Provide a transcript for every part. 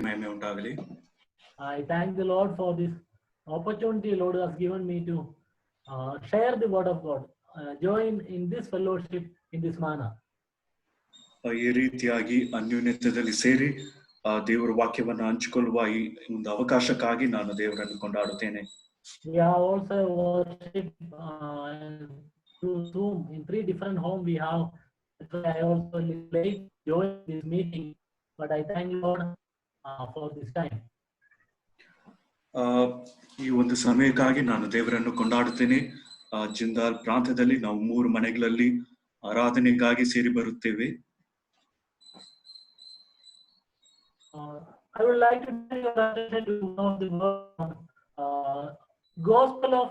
ಮಹಿಮೆ ಉಂಟಾಗಲಿ. I thank the Lord for this opportunity Lord has given me to share the word of God, join in this fellowship in this manner. ಈ ರೀತಿಯಾಗಿ ಅನ್ಯೋನ್ಯತೆಯಲ್ಲಿ ಸೇರಿ ದೇವರ ವಾಕ್ಯವನ್ನು ಹಂಚಿಕೊಳ್ಳುವ ಈ ಒಂದು ಅವಕಾಶಕ್ಕಾಗಿ ನಾನು ದೇವರನ್ನು ಕೊಂಡಾಡುತ್ತೇನೆ. We have also worship through Zoom in 3 different homes we have. I also late join this meeting, but I thank Lord for this time. ಈ ಒಂದು ಸಮಯಕ್ಕಾಗಿ ನಾನು ದೇವರನ್ನು ಕೊಂಡಾಡುತ್ತೇನೆ. ಜಿಂದಾಲ್ ಪ್ರಾಂತ್ಯದಲ್ಲಿ ನಾವು 3 ಮನೆಗಳಲ್ಲಿ ಆರಾಧನೆಗಾಗಿ ಸೇರಿ ಬರುತ್ತೇವೆ. I would like to bring your attention to one of the Gospel of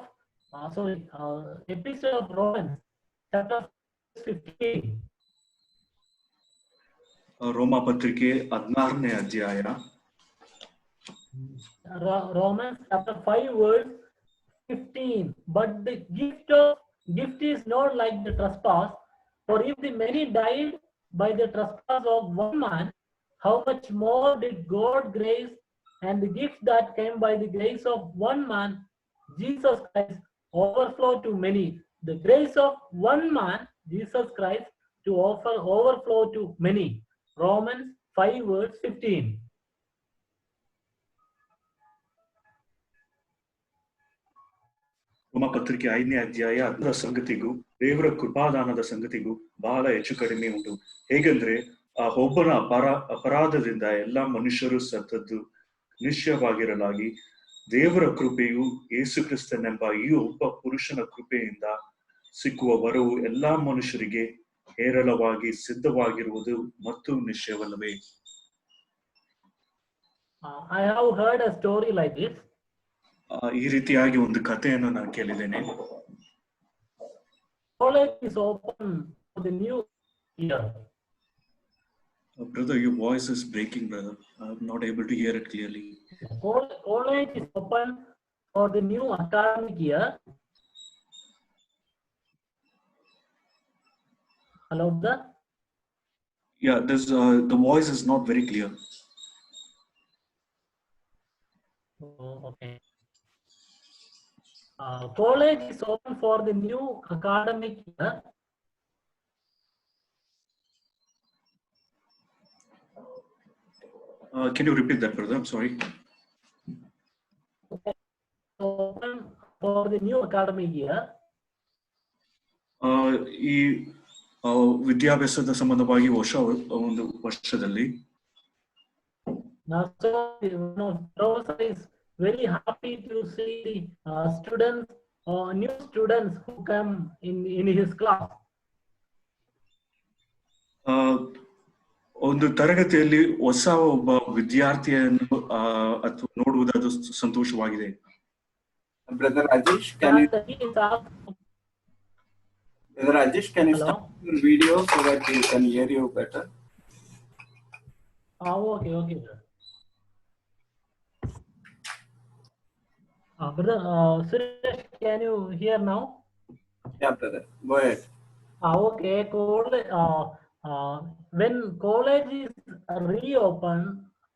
Epistle of Romans, chapter 15. ರೋಮ ಪತ್ರಿಕೆ 16ನೇ ಅಧ್ಯಾಯ. Romans chapter 5 verse 15. But the gift is not like the trespass, for if the many died by the trespass of one man, how much more did God grace and the gift that came by the grace of one man, Jesus Christ, overflow to many. The grace of one man, Jesus Christ, to overflow to many. Romans 5 verse 15. ರೋಮ ಪತ್ರಿಕೆ 5ನೇ ಅಧ್ಯಾಯ 10ರ ಸಂಗತಿಗೂ ದೇವರ ಕೃಪಾದಾನದ ಸಂಗತಿಗೂ ಬಹಳ ಹೆಚ್ಚು ಕಡಿಮೆ ಉಂಟು. ಹೇಗೆಂದ್ರೆ ಒಬ್ಬನ ಅಪರಾಧದಿಂದ ಎಲ್ಲಾ ಮನುಷ್ಯರು ಸತ್ತದ್ದು ನಿಶ್ಚಯವಾಗಿರಲಾಗಿ ದೇವರ ಕೃಪೆಯು ಯೇಸು ಕ್ರಿಸ್ತನೆಂಬ ಈ ಒಬ್ಬ ಪುರುಷನ ಕೃಪೆಯಿಂದ ಸಿಕ್ಕುವ ವರವು ಎಲ್ಲಾ ಮನುಷ್ಯರಿಗೆ ಹೇರಳವಾಗಿ ಸಿದ್ಧವಾಗಿರುವುದು ಮತ್ತು ನಿಶ್ಚಯವಲ್ಲವೇ. I have heard a story like this. ಈ ರೀತಿಯಾಗಿ ಒಂದು ಕಥೆಯನ್ನು ನಾನು ಕೇಳಿದ್ದೇನೆ. College is open for the new year. Brother, your voice is breaking, brother. I'm not able to hear it clearly. College is open for the new academic year. Hello, sir? Yeah, the voice is not very clear. Oh, okay. College is open for the new academic year. Can you repeat that, brother? I'm sorry. Open for the new academic year. ಈ ವಿದ್ಯಾಭ್ಯಾಸದ ಸಂಬಂಧವಾಗಿ ಹೊಸ ಒಂದು ವರ್ಷದಲ್ಲಿ Now, so professor is very happy to see the students or new students who come in his class. ಒಂದು ತರಗತಿಯಲ್ಲಿ ಹೊಸ ಒಬ್ಬ ವಿದ್ಯಾರ್ಥಿಯನ್ನು ಅಥವಾ ನೋಡುವುದು ಅದು ಸಂತೋಷವಾಗಿದೆ. Brother Rajesh, can you stop your video so that we can hear you better? Okay, sir. Brother Suresh, can you hear now? Yeah, brother. Go ahead. Okay. When college is reopened,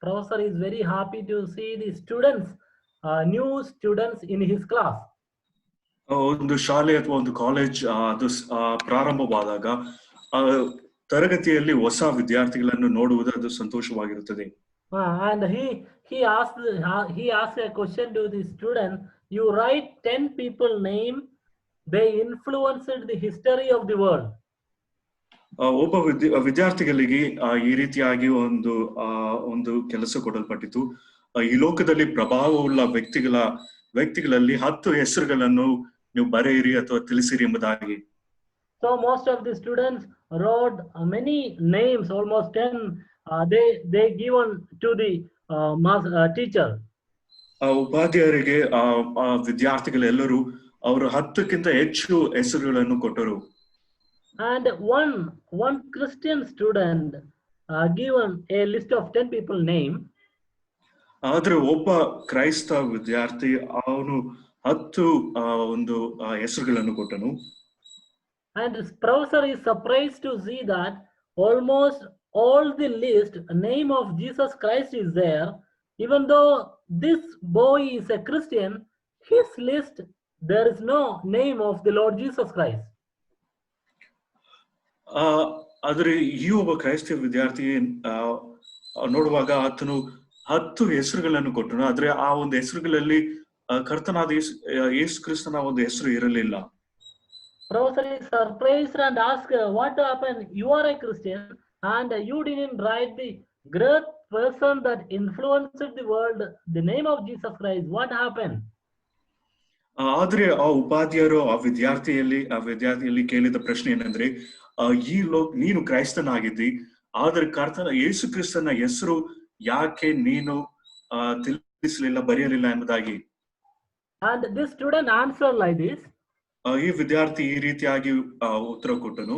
professor is very happy to see the students, new students in his class. ಒಂದು ಶಾಲೆ ಅಥವಾ ಒಂದು college ಅದು ಪ್ರಾರಂಭವಾದಾಗ ತರಗತಿಯಲ್ಲಿ ಹೊಸ ವಿದ್ಯಾರ್ಥಿಗಳನ್ನು ನೋಡುವುದು ಅದು ಸಂತೋಷವಾಗಿರುತ್ತದೆ. And he asked a question to the student. You write 10 people name. They influenced the history of the world. ಒಬ್ಬ ವಿದ್ಯಾರ್ಥಿಗಳಿಗೆ ಈ ರೀತಿಯಾಗಿ ಒಂದು ಕೆಲಸ ಕೊಡಲ್ಪಟ್ಟಿತು. ಈ ಲೋಕದಲ್ಲಿ ಪ್ರಭಾವವುಳ್ಳ ವ್ಯಕ್ತಿಗಳಲ್ಲಿ 10 ಹೆಸರುಗಳನ್ನು ನೀವು ಬರೆಯಿರಿ ಅಥವಾ ತಿಳಿಸಿರಿ ಎಂಬುದಾಗಿ. So most of the students wrote many names, almost 10. They given to the teacher. ಉಪಾಧ್ಯಾಯರಿಗೆ ವಿದ್ಯಾರ್ಥಿಗಳೆಲ್ಲರೂ ಅವರು 10ಕ್ಕಿಂತ ಹೆಚ್ಚು ಹೆಸರುಗಳನ್ನು ಕೊಟ್ಟರು. And one Christian student given a list of 10 people name. ಆದ್ರೆ ಒಬ್ಬ ಕ್ರೈಸ್ತ ವಿದ್ಯಾರ್ಥಿ ಅವನು 10 ಒಂದು ಹೆಸರುಗಳನ್ನು ಕೊಟ್ಟನು. And professor is surprised to see that almost all the list, name of Jesus Christ is there. Even though this boy is a Christian, his list, there is no name of the Lord Jesus Christ. ಆದ್ರೆ ಈ ಒಬ್ಬ ಕ್ರೈಸ್ತ ವಿದ್ಯಾರ್ಥಿ ನೋಡುವಾಗ ಆತನು 10 ಹೆಸರುಗಳನ್ನು ಕೊಟ್ಟನು. ಆದ್ರೆ ಆ ಒಂದು ಹೆಸರುಗಳಲ್ಲಿ ಕರ್ತನಾದ ಯೇಸು ಕ್ರಿಸ್ತನ ಒಂದು ಹೆಸರು ಇರಲಿಲ್ಲ. Professor is surprised and asked, what happened? You are a Christian and you didn't write the great person that influenced the world, the name of Jesus Christ. What happened? ಆದ್ರೆ ಆ ಉಪಾಧ್ಯಾಯರು ಆ ವಿದ್ಯಾರ್ಥಿಯಲ್ಲಿ ಕೇಳಿದ ಪ್ರಶ್ನೆ ಏನಂದ್ರೆ, ನೀನು ಕ್ರೈಸ್ತನಾಗಿದ್ದಿ, ಆದ್ರೆ ಕರ್ತನ ಯೇಸು ಕ್ರಿಸ್ತನ ಹೆಸರು ಯಾಕೆ ನೀನು ತಿಳಿಸಲಿಲ್ಲ, ಬರೆಯಲಿಲ್ಲ ಎಂಬುದಾಗಿ. And this student answered like this. ಈ ವಿದ್ಯಾರ್ಥಿ ಈ ರೀತಿಯಾಗಿ ಉತ್ತರ ಕೊಟ್ಟನು.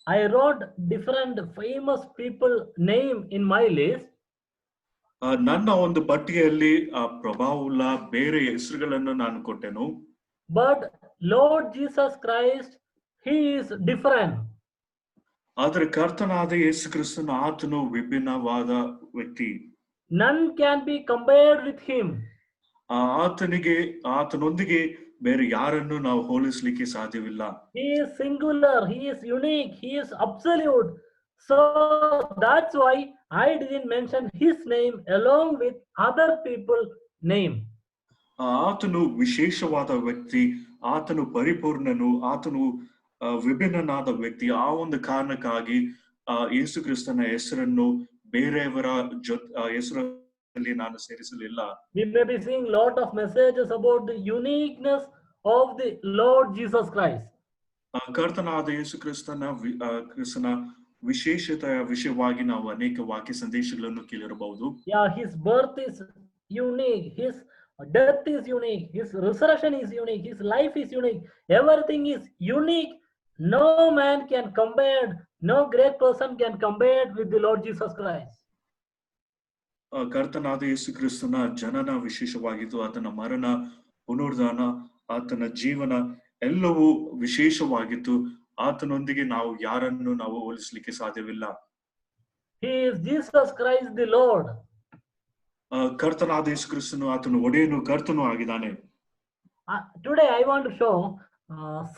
I wrote different famous people name in my list. ನನ್ನ ಒಂದು ಪಟ್ಟಿಯಲ್ಲಿ ಪ್ರಭಾವವುಳ್ಳ ಬೇರೆ ಹೆಸರುಗಳನ್ನು ನಾನು ಕೊಟ್ಟೆನು. But Lord Jesus Christ, he is different. ಆದರೆ ಕರ್ತನಾದ ಯೇಸು ಕ್ರಿಸ್ತನು ಆತನು ವಿಭಿನ್ನವಾದ ವ್ಯಕ್ತಿ. None can be compared with him. ಆತನೊಂದಿಗೆ ಬೇರೆ ಯಾರನ್ನು ನಾವು ಹೋಲಿಸಲಿಕ್ಕೆ ಸಾಧ್ಯವಿಲ್ಲ. He is singular, he is unique, he is absolute. So that's why I didn't mention his name along with other people's name. ಆತನು ವಿಶೇಷವಾದ ವ್ಯಕ್ತಿ, ಆತನು ಪರಿಪೂರ್ಣನು, ಆತನು ವಿಭಿನ್ನನಾದ ವ್ಯಕ್ತಿ. ಆ ಒಂದು ಕಾರಣಕ್ಕಾಗಿ ಯೇಸು ಕ್ರಿಸ್ತನ ಹೆಸರನ್ನು ಬೇರೆಯವರ ಹೆಸರಲ್ಲಿ ನಾನು ಸೇರಿಸಲಿಲ್ಲ. We may be seeing lot of messages about the uniqueness of the Lord Jesus Christ. ಕರ್ತನಾದ ಯೇಸು ಕ್ರಿಸ್ತನ ವಿಶೇಷತೆಯ ವಿಷಯವಾಗಿ ನಾವು ಅನೇಕ ವಾಕ್ಯ ಸಂದೇಶಗಳನ್ನು ಕೇಳಿರಬಹುದು. Yeah, his birth is unique, his death is unique, his resurrection is unique, his life is unique, everything is unique. No man can compare, no great person can compare with the Lord Jesus Christ. ಕರ್ತನಾದ ಯೇಸು ಕ್ರಿಸ್ತನ ಜನನ ವಿಶೇಷವಾಗಿತ್ತು, ಆತನ ಮರಣ, ಪುನರುದ್ಧಾನ, ಆತನ ಜೀವನ ಎಲ್ಲವೂ ವಿಶೇಷವಾಗಿತ್ತು. ಆತನೊಂದಿಗೆ ನಾವು ಯಾರನ್ನು ನಾವು ಹೋಲಿಸಲಿಕ್ಕೆ ಸಾಧ್ಯವಿಲ್ಲ. He is Jesus Christ the Lord. ಕರ್ತನಾದ ಯೇಸು ಕ್ರಿಸ್ತನು ಆತನು ಒಡೆಯನು, ಕರ್ತನು ಆಗಿದ್ದಾನೆ. Today I want to show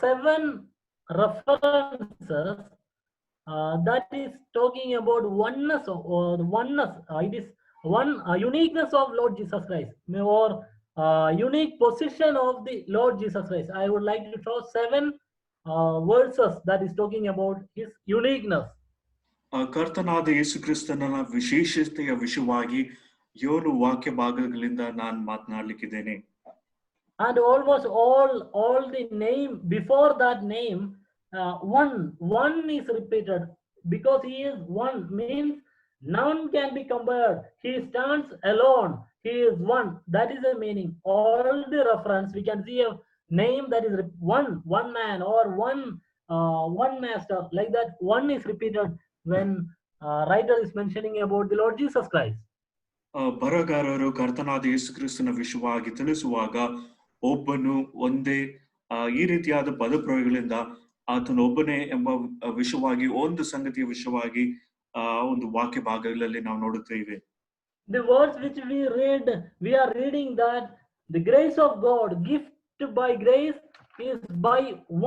7 references that is talking about oneness or oneness. It is one uniqueness of Lord Jesus Christ, or unique position of the Lord Jesus Christ. I would like to show 7 verses that is talking about his uniqueness. ಕರ್ತನಾದ ಯೇಸು ಕ್ರಿಸ್ತನ ವಿಶೇಷತೆಯ ವಿಷಯವಾಗಿ 7 ವಾಕ್ಯ ಭಾಗಗಳಿಂದ ನಾನು ಮಾತನಾಡಲಿಕ್ಕಿದ್ದೇನೆ. And almost all the name before that name, one is repeated, because he is one means none can be compared. He stands alone. He is one. That is the meaning. All the reference we can see a name that is one man or one master, like that. One is repeated when writer is mentioning about the Lord Jesus Christ. ಬರಗಾರರು ಕರ್ತನಾದ ಯೇಸು ಕ್ರಿಸ್ತನ ವಿಷಯವಾಗಿ ತಿಳಿಸುವಾಗ ಒಬ್ಬನು ಒಂದೇ ಈ ರೀತಿಯಾದ ಪದಪ್ರಯೋಗಗಳಿಂದ ಆತನೊಬ್ಬನೇ ಎಂಬ ವಿಷಯವಾಗಿ ಒಂದು ಸಂಗತಿಯ ವಿಷಯವಾಗಿ ಒಂದು ವಾಕ್ಯ ಭಾಗಗಳಲ್ಲಿ ನಾವು ನೋಡುತ್ತೇವೆ. The words which we are reading that the grace of God, gift by grace, is by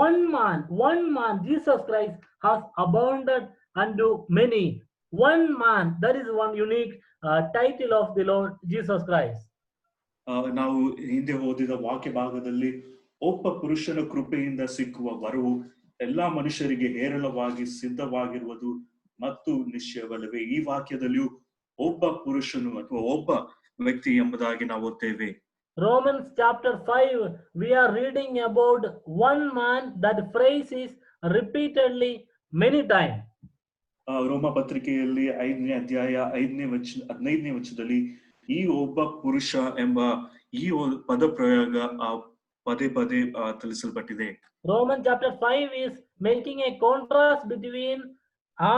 one man, Jesus Christ, has abounded unto many. One man, that is one unique title of the Lord Jesus Christ. ನಾವು ಹಿಂದೆ ಓದಿದ ವಾಕ್ಯ ಭಾಗದಲ್ಲಿ ಒಬ್ಬ ಪುರುಷನ ಕೃಪೆಯಿಂದ ಸಿಕ್ಕುವ ವರವು ಎಲ್ಲಾ ಮನುಷ್ಯರಿಗೆ ಹೇರಳವಾಗಿ ಸಿದ್ಧವಾಗಿರುವುದು ಮತ್ತು ನಿಶ್ಚಯವಲ್ಲವೇ. ಈ ವಾಕ್ಯದಲ್ಲಿಯೂ ಒಬ್ಬ ಪುರುಷನು ಅಥವಾ ಒಬ್ಬ ವ್ಯಕ್ತಿ ಎಂಬುದಾಗಿ ನಾವು ಓದ್ತೇವೆ. Romans chapter 5, we are reading about one man. That phrase is repeatedly many times. ರೋಮ ಪತ್ರಿಕೆಯಲ್ಲಿ 5ನೇ ಅಧ್ಯಾಯ 15ನೇ ವಚನದಲ್ಲಿ ಈ ಒಬ್ಬ ಪುರುಷ ಎಂಬ ಈ ಪದ ಪ್ರಯೋಗ ಪದೇ ಪದೇ ತಿಳಿಸಲ್ಪಟ್ಟಿದೆ. Romans chapter 5 is making a contrast between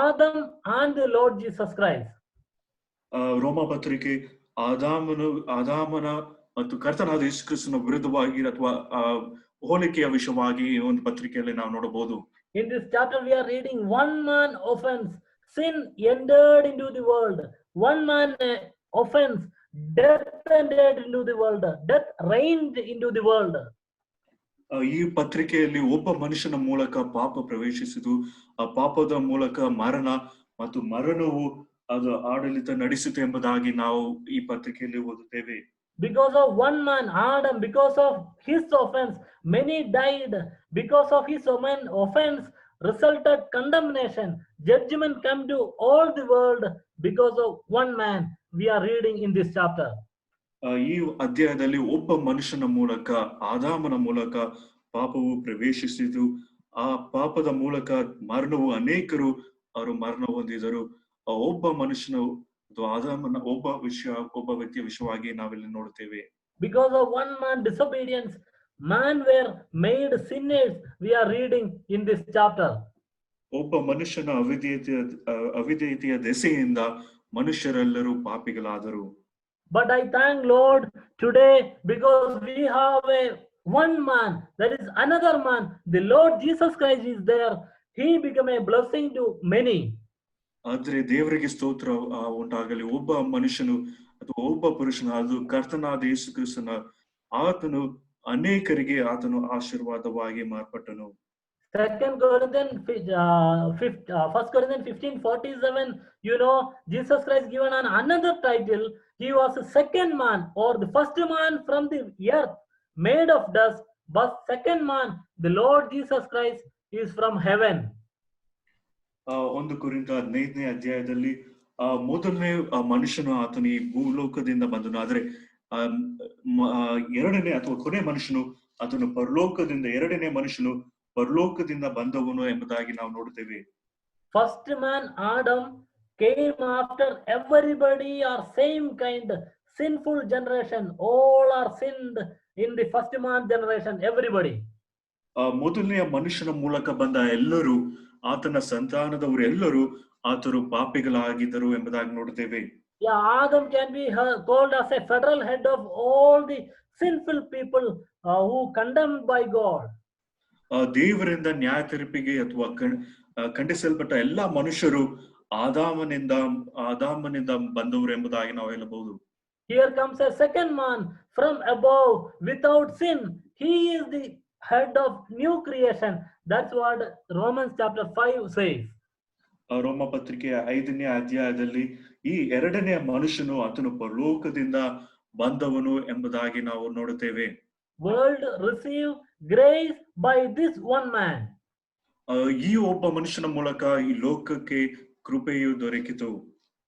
Adam and the Lord Jesus Christ. ರೋಮ ಪತ್ರಿಕೆ ಆದಾಮನ ಮತ್ತು ಕರ್ತನಾದ ಯೇಸು ಕ್ರಿಸ್ತನ ವಿರುದ್ಧವಾಗಿ ಅಥವಾ ಹೋಲಿಕೆಯ ವಿಷಯವಾಗಿ ಈ ಒಂದು ಪತ್ರಿಕೆಯಲ್ಲಿ ನಾವು ನೋಡಬಹುದು. In this chapter we are reading one man offense sin entered into the world. One man offense, death entered into the world. Death reigned into the world. ಈ ಪತ್ರಿಕೆಯಲ್ಲಿ ಒಬ್ಬ ಮನುಷ್ಯನ ಮೂಲಕ ಪಾಪ ಪ್ರವೇಶಿಸಿತು, ಆ ಪಾಪದ ಮೂಲಕ ಮರಣ ಮತ್ತು ಮರಣವು ಅದು ಆಡಳಿತ ನಡೆಸಿತು ಎಂಬುದಾಗಿ ನಾವು ಈ ಪತ್ರಿಕೆಯಲ್ಲಿ ಓದುತ್ತೇವೆ. Because of one man, Adam, because of his offense, many died. Because of his offense resulted condemnation. Judgment came to all the world because of one man. We are reading in this chapter. ಈ ಅಧ್ಯಾಯದಲ್ಲಿ ಒಬ್ಬ ಮನುಷ್ಯನ ಮೂಲಕ, ಆದಾಮನ ಮೂಲಕ ಪಾಪವು ಪ್ರವೇಶಿಸಿತು. ಆ ಪಾಪದ ಮೂಲಕ ಮರಣವು ಅನೇಕರು ಅವರು ಮರಣ ಹೊಂದಿದರು. ಆ ಒಬ್ಬ ಮನುಷ್ಯನು ಆದಾಮನ ಒಬ್ಬ ವ್ಯಕ್ತಿಯ ವಿಷಯವಾಗಿ ನಾವಿಲ್ಲಿ ನೋಡುತ್ತೇವೆ. Because of one man disobedience, man were made sinners. We are reading in this chapter. ಒಬ್ಬ ಮನುಷ್ಯನ ಅವಿಧೇಯತೆಯ ದೆಸೆಯಿಂದ ಮನುಷ್ಯರೆಲ್ಲರೂ ಪಾಪಿಗಳಾದರು. But I thank Lord today because we have one man, that is another man. The Lord Jesus Christ is there. He became a blessing to many. ಆದ್ರೆ ದೇವರಿಗೆ ಸ್ತೋತ್ರ ಉಂಟಾಗಲಿ. ಒಬ್ಬ ಮನುಷ್ಯನು ಅಥವಾ ಒಬ್ಬ ಪುರುಷನ, ಅದು ಕರ್ತನಾದ ಯೇಸು ಕ್ರಿಸ್ತನ, ಆತನು ಅನೇಕರಿಗೆ ಆತನು ಆಶೀರ್ವಾದವಾಗಿ ಮಾರ್ಪಟ್ಟನು. 1 Corinthians 15:47, you know, Jesus Christ given another title. He was the second man, or the first man from the earth made of dust, but second man, the Lord Jesus Christ, is from heaven. 1 ಕೊರಿಂಥ 15ನೇ ಅಧ್ಯಾಯದಲ್ಲಿ ಮೊದಲನೇ ಮನುಷ್ಯನು ಆತನು ಈ ಭೂಲೋಕದಿಂದ ಬಂದನು, ಆದ್ರೆ ಎರಡನೇ ಅಥವಾ ಕೊನೆ ಮನುಷ್ಯನು ಆತನು ಪರಲೋಕದಿಂದ, ಎರಡನೇ ಮನುಷ್ಯನು ಪರಲೋಕದಿಂದ ಬಂದವನು ಎಂಬುದಾಗಿ ನಾವು ನೋಡುತ್ತೇವೆ. First man Adam came after everybody are same kind sinful generation. All are sinned in the first man generation, everybody. ಮೊದಲನೆಯ ಮನುಷ್ಯನ ಮೂಲಕ ಬಂದ ಎಲ್ಲರೂ, ಆತನ ಸಂತಾನದವರು ಎಲ್ಲರೂ ಆತರು ಪಾಪಿಗಳಾಗಿದ್ದರು ಎಂಬುದಾಗಿ ನೋಡುತ್ತೇವೆ. Yeah, Adam can be called as a federal head of all the sinful people who condemned by God. ದೇವರಿಂದ ನ್ಯಾಯ ತೀರ್ಪಿಗೆ ಅಥವಾ ಖಂಡಿಸಲ್ಪಟ್ಟ ಎಲ್ಲಾ ಮನುಷ್ಯರು ಆದಾಮನಿಂದ ಬಂದವರು ಎಂಬುದಾಗಿ ನಾವು ಹೇಳಬಹುದು. Here comes a second man from above without sin. He is the head of new creation. That's what Romans chapter 5 says. ರೋಮ ಪತ್ರಿಕೆಯ 5ನೇ ಅಧ್ಯಾಯದಲ್ಲಿ ಈ ಎರಡನೇ ಮನುಷ್ಯನು ಆತನು ಪರಲೋಕದಿಂದ ಬಂದವನು ಎಂಬುದಾಗಿ ನಾವು ನೋಡುತ್ತೇವೆ. World receive grace by this one man. ಈ ಒಬ್ಬ ಮನುಷ್ಯನ ಮೂಲಕ ಈ ಲೋಕಕ್ಕೆ ಕೃಪೆಯು ದೊರಕಿತು.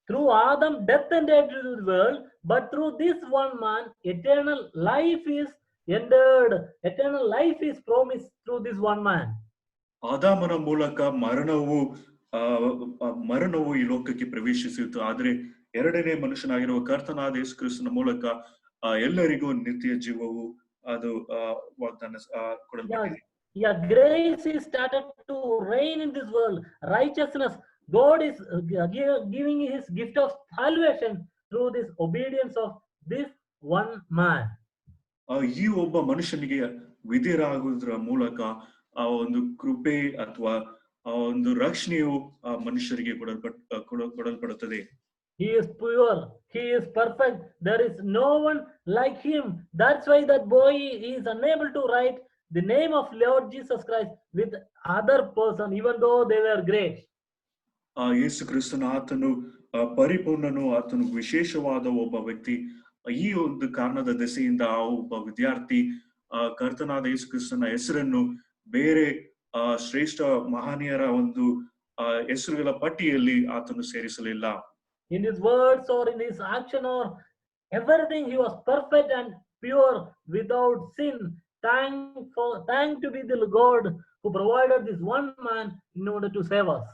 Through Adam death entered into the world, but through this one man eternal life is entered. Eternal life is promised through this one man. ಆದಾಮನ ಮೂಲಕ ಮರಣವು ಈ ಲೋಕಕ್ಕೆ ಪ್ರವೇಶಿಸಿತು, ಆದ್ರೆ ಎರಡನೇ ಮನುಷ್ಯನಾಗಿರುವ ಕರ್ತನಾದ ಯೇಸು ಕ್ರಿಸ್ತನ ಮೂಲಕ ಎಲ್ಲರಿಗೂ ನಿತ್ಯ ಜೀವವು ಅದು ವಾಗ್ದಾನ ಕೊಡಲ್ಪಟ್ಟಿದೆ. Yeah, grace is started to reign in this world. Righteousness, God is giving his gift of salvation through this obedience of this one man. ಈ ಒಬ್ಬ ಮನುಷ್ಯನಿಗೆ ವಿಧೇಯರಾಗುವುದರ ಮೂಲಕ ಆ ಒಂದು ಕೃಪೆ ಅಥವಾ ಆ ಒಂದು ರಕ್ಷಣೆಯು ಆ ಮನುಷ್ಯರಿಗೆ ಕೊಡಲ್ಪಡುತ್ತದೆ. He is pure, he is perfect, there is no one like him. That's why that boy is unable to write the name of Lord Jesus Christ with other person, even though they were great. ಯೇಸು ಕ್ರಿಸ್ತನ ಆತನು ಪರಿಪೂರ್ಣನು, ಆತನು ವಿಶೇಷವಾದ ಒಬ್ಬ ವ್ಯಕ್ತಿ. ಈ ಒಂದು ಕಾರಣದ ದೆಸೆಯಿಂದ ಆ ಒಬ್ಬ ವಿದ್ಯಾರ್ಥಿ ಕರ್ತನಾದ ಯೇಸು ಕ್ರಿಸ್ತನ ಹೆಸರನ್ನು ಬೇರೆ ಶ್ರೇಷ್ಠ ಮಹನೀಯರ ಒಂದು ಹೆಸರುಗಳ ಪಟ್ಟಿಯಲ್ಲಿ ಆತನು ಸೇರಿಸಲಿಲ್ಲ. In his words or in his action or everything, he was perfect and pure without sin. Thank to be the God who provided this one man in order to save us.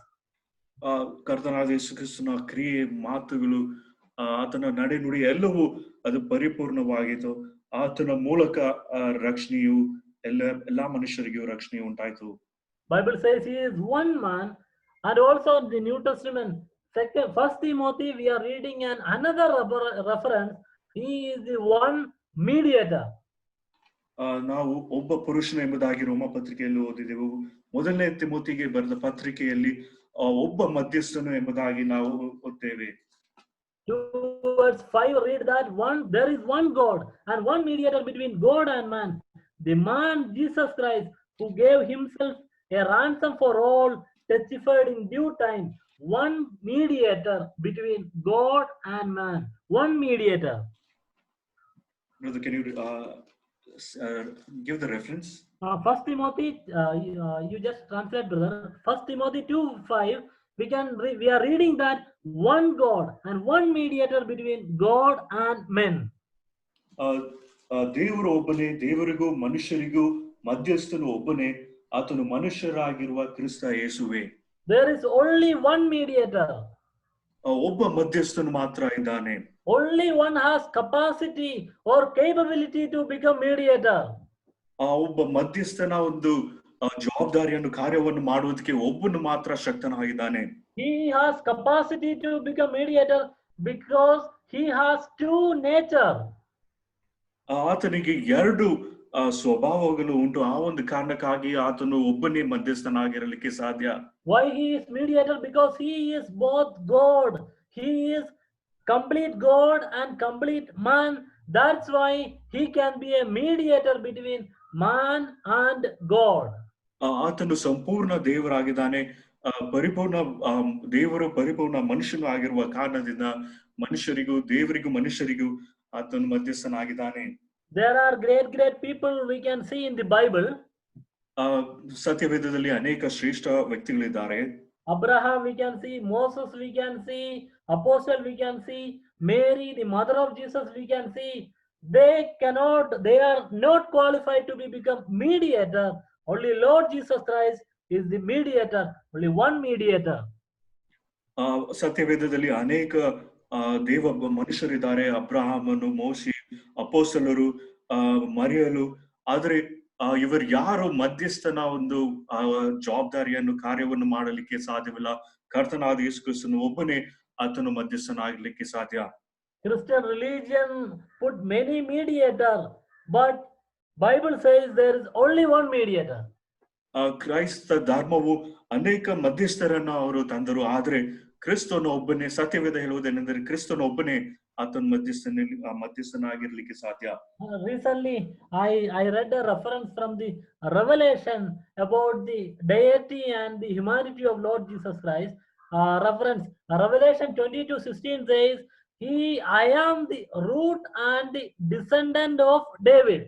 ಕರ್ತನಾದ ಯೇಸು ಕ್ರಿಸ್ತನ ಕ್ರಿಯೆ, ಮಾತುಗಳು, ಆತನ ನಡೆನುಡಿ ಎಲ್ಲವೂ ಅದು ಪರಿಪೂರ್ಣವಾಗಿತ್ತು. ಆತನ ಮೂಲಕ ರಕ್ಷಣೆಯು ಎಲ್ಲಾ ಮನುಷ್ಯರಿಗೂ ರಕ್ಷಣೆ ಉಂಟಾಯಿತು. Bible says he is one man, and also in the New Testament, First Timothy, we are reading another reference. He is the one mediator. ನಾವು ಒಬ್ಬ ಪುರುಷನ ಎಂಬುದಾಗಿ ರೋಮ ಪತ್ರಿಕೆಯಲ್ಲಿ ಓದಿದೆವು. ಮೊದಲನೇ ತಿಮೋತಿಗೆ ಬರೆದ ಪತ್ರಿಕೆಯಲ್ಲಿ ಒಬ್ಬ ಮಧ್ಯಸ್ಥನು ಎಂಬುದಾಗಿ ನಾವು ಓದ್ತೇವೆ. Towards 5 read that there is one God and one mediator between God and man, the man Jesus Christ, who gave himself a ransom for all, testified in due time. One mediator between God and man. One mediator. Brother, can you give the reference? 1 Timothy, you just translate, brother. 1 Timothy 2:5. We are reading that one God and one mediator between God and men. ದೇವರು ಒಬ್ಬನೇ, ದೇವರಿಗೂ ಮನುಷ್ಯರಿಗೂ ಮಧ್ಯಸ್ಥನು ಒಬ್ಬನೇ, ಆತನು ಮನುಷ್ಯರಾಗಿರುವ ಕ್ರಿಸ್ತ ಯೇಸುವೆ. There is only one mediator. ಒಬ್ಬ ಮಧ್ಯಸ್ಥನು ಮಾತ್ರ ಇದ್ದಾನೆ. Only one has capacity or capability to become mediator. ಒಬ್ಬ ಮಧ್ಯಸ್ಥನ ಒಂದು ಜವಾಬ್ದಾರಿಯನ್ನು ಕಾರ್ಯವನ್ನು ಮಾಡುವುದಕ್ಕೆ ಒಬ್ಬನು ಮಾತ್ರ ಶಕ್ತನಾಗಿದ್ದಾನೆ. He has capacity to become mediator because he has two nature. ಆತನಿಗೆ ಎರಡು ಸ್ವಭಾವಗಳು ಉಂಟು. ಆ ಒಂದು ಕಾರಣಕ್ಕಾಗಿ ಆತನು ಒಬ್ಬನೇ ಮಧ್ಯಸ್ಥನಾಗಿರಲಿಕ್ಕೆ ಸಾಧ್ಯ. Why he is mediator? Because he is both God. He is complete God and complete man. That's why he can be a mediator between man and God. ಆತನು ಸಂಪೂರ್ಣ ದೇವರಾಗಿದ್ದಾನೆ, ಪರಿಪೂರ್ಣ ದೇವರು ಪರಿಪೂರ್ಣ ಮನುಷ್ಯನು ಆಗಿರುವ ಕಾರಣದಿಂದ ಮನುಷ್ಯರಿಗೂ ದೇವರಿಗೂ ಮನುಷ್ಯರಿಗೂ ಆತನು ಮಧ್ಯಸ್ಥನಾಗಿದ್ದಾನೆ. There are great people we can see in the Bible. ಸತ್ಯವೇದದಲ್ಲಿ ಅನೇಕ ಶ್ರೇಷ್ಠ ವ್ಯಕ್ತಿಗಳಿದ್ದಾರೆ. Abraham we can see, Moses we can see, Apostle we can see, Mary the mother of Jesus we can see. They are not qualified to become mediator. Only Lord Jesus Christ is the mediator, only one mediator. ಸತ್ಯವೇದದಲ್ಲಿ ಅನೇಕ ದೇವ ಮನುಷ್ಯರಿದ್ದಾರೆ, ಅಬ್ರಹಾಮನು, ಮೋಶೆ, ಅಪೊಸ್ತಲರು, ಮರಿಯಲು. ಆದ್ರೆ ಇವರು ಯಾರು ಮಧ್ಯಸ್ಥನ ಒಂದು ಜವಾಬ್ದಾರಿಯನ್ನು ಕಾರ್ಯವನ್ನು ಮಾಡಲಿಕ್ಕೆ ಸಾಧ್ಯವಿಲ್ಲ. ಕರ್ತನಾದ ಯೇಸು ಕ್ರಿಸ್ತನು ಒಬ್ಬನೇ ಆತನು ಮಧ್ಯಸ್ಥನಾಗಲಿಕ್ಕೆ ಸಾಧ್ಯ. Christian religion put many mediator, but Bible says there is only one mediator. ಕ್ರೈಸ್ತ ಧರ್ಮವು ಅನೇಕ ಮಧ್ಯಸ್ಥರನ್ನು ಅವರು ತಂದರು, ಆದ್ರೆ ಕ್ರಿಸ್ತನು ಒಬ್ಬನೇ. ಸತ್ಯವೇದ ಹೇಳುವುದೇನೆಂದರೆ ಕ್ರಿಸ್ತನು ಒಬ್ಬನೇ ಆತನ ಮಧ್ಯಸ್ಥನಾಗಿರ್ಲಿಕ್ಕೆ ಸಾಧ್ಯ. Recently I read a reference from the Revelation about the deity and the humanity of Lord Jesus Christ. Revelation 22:16 says, I am the root and the descendant of David.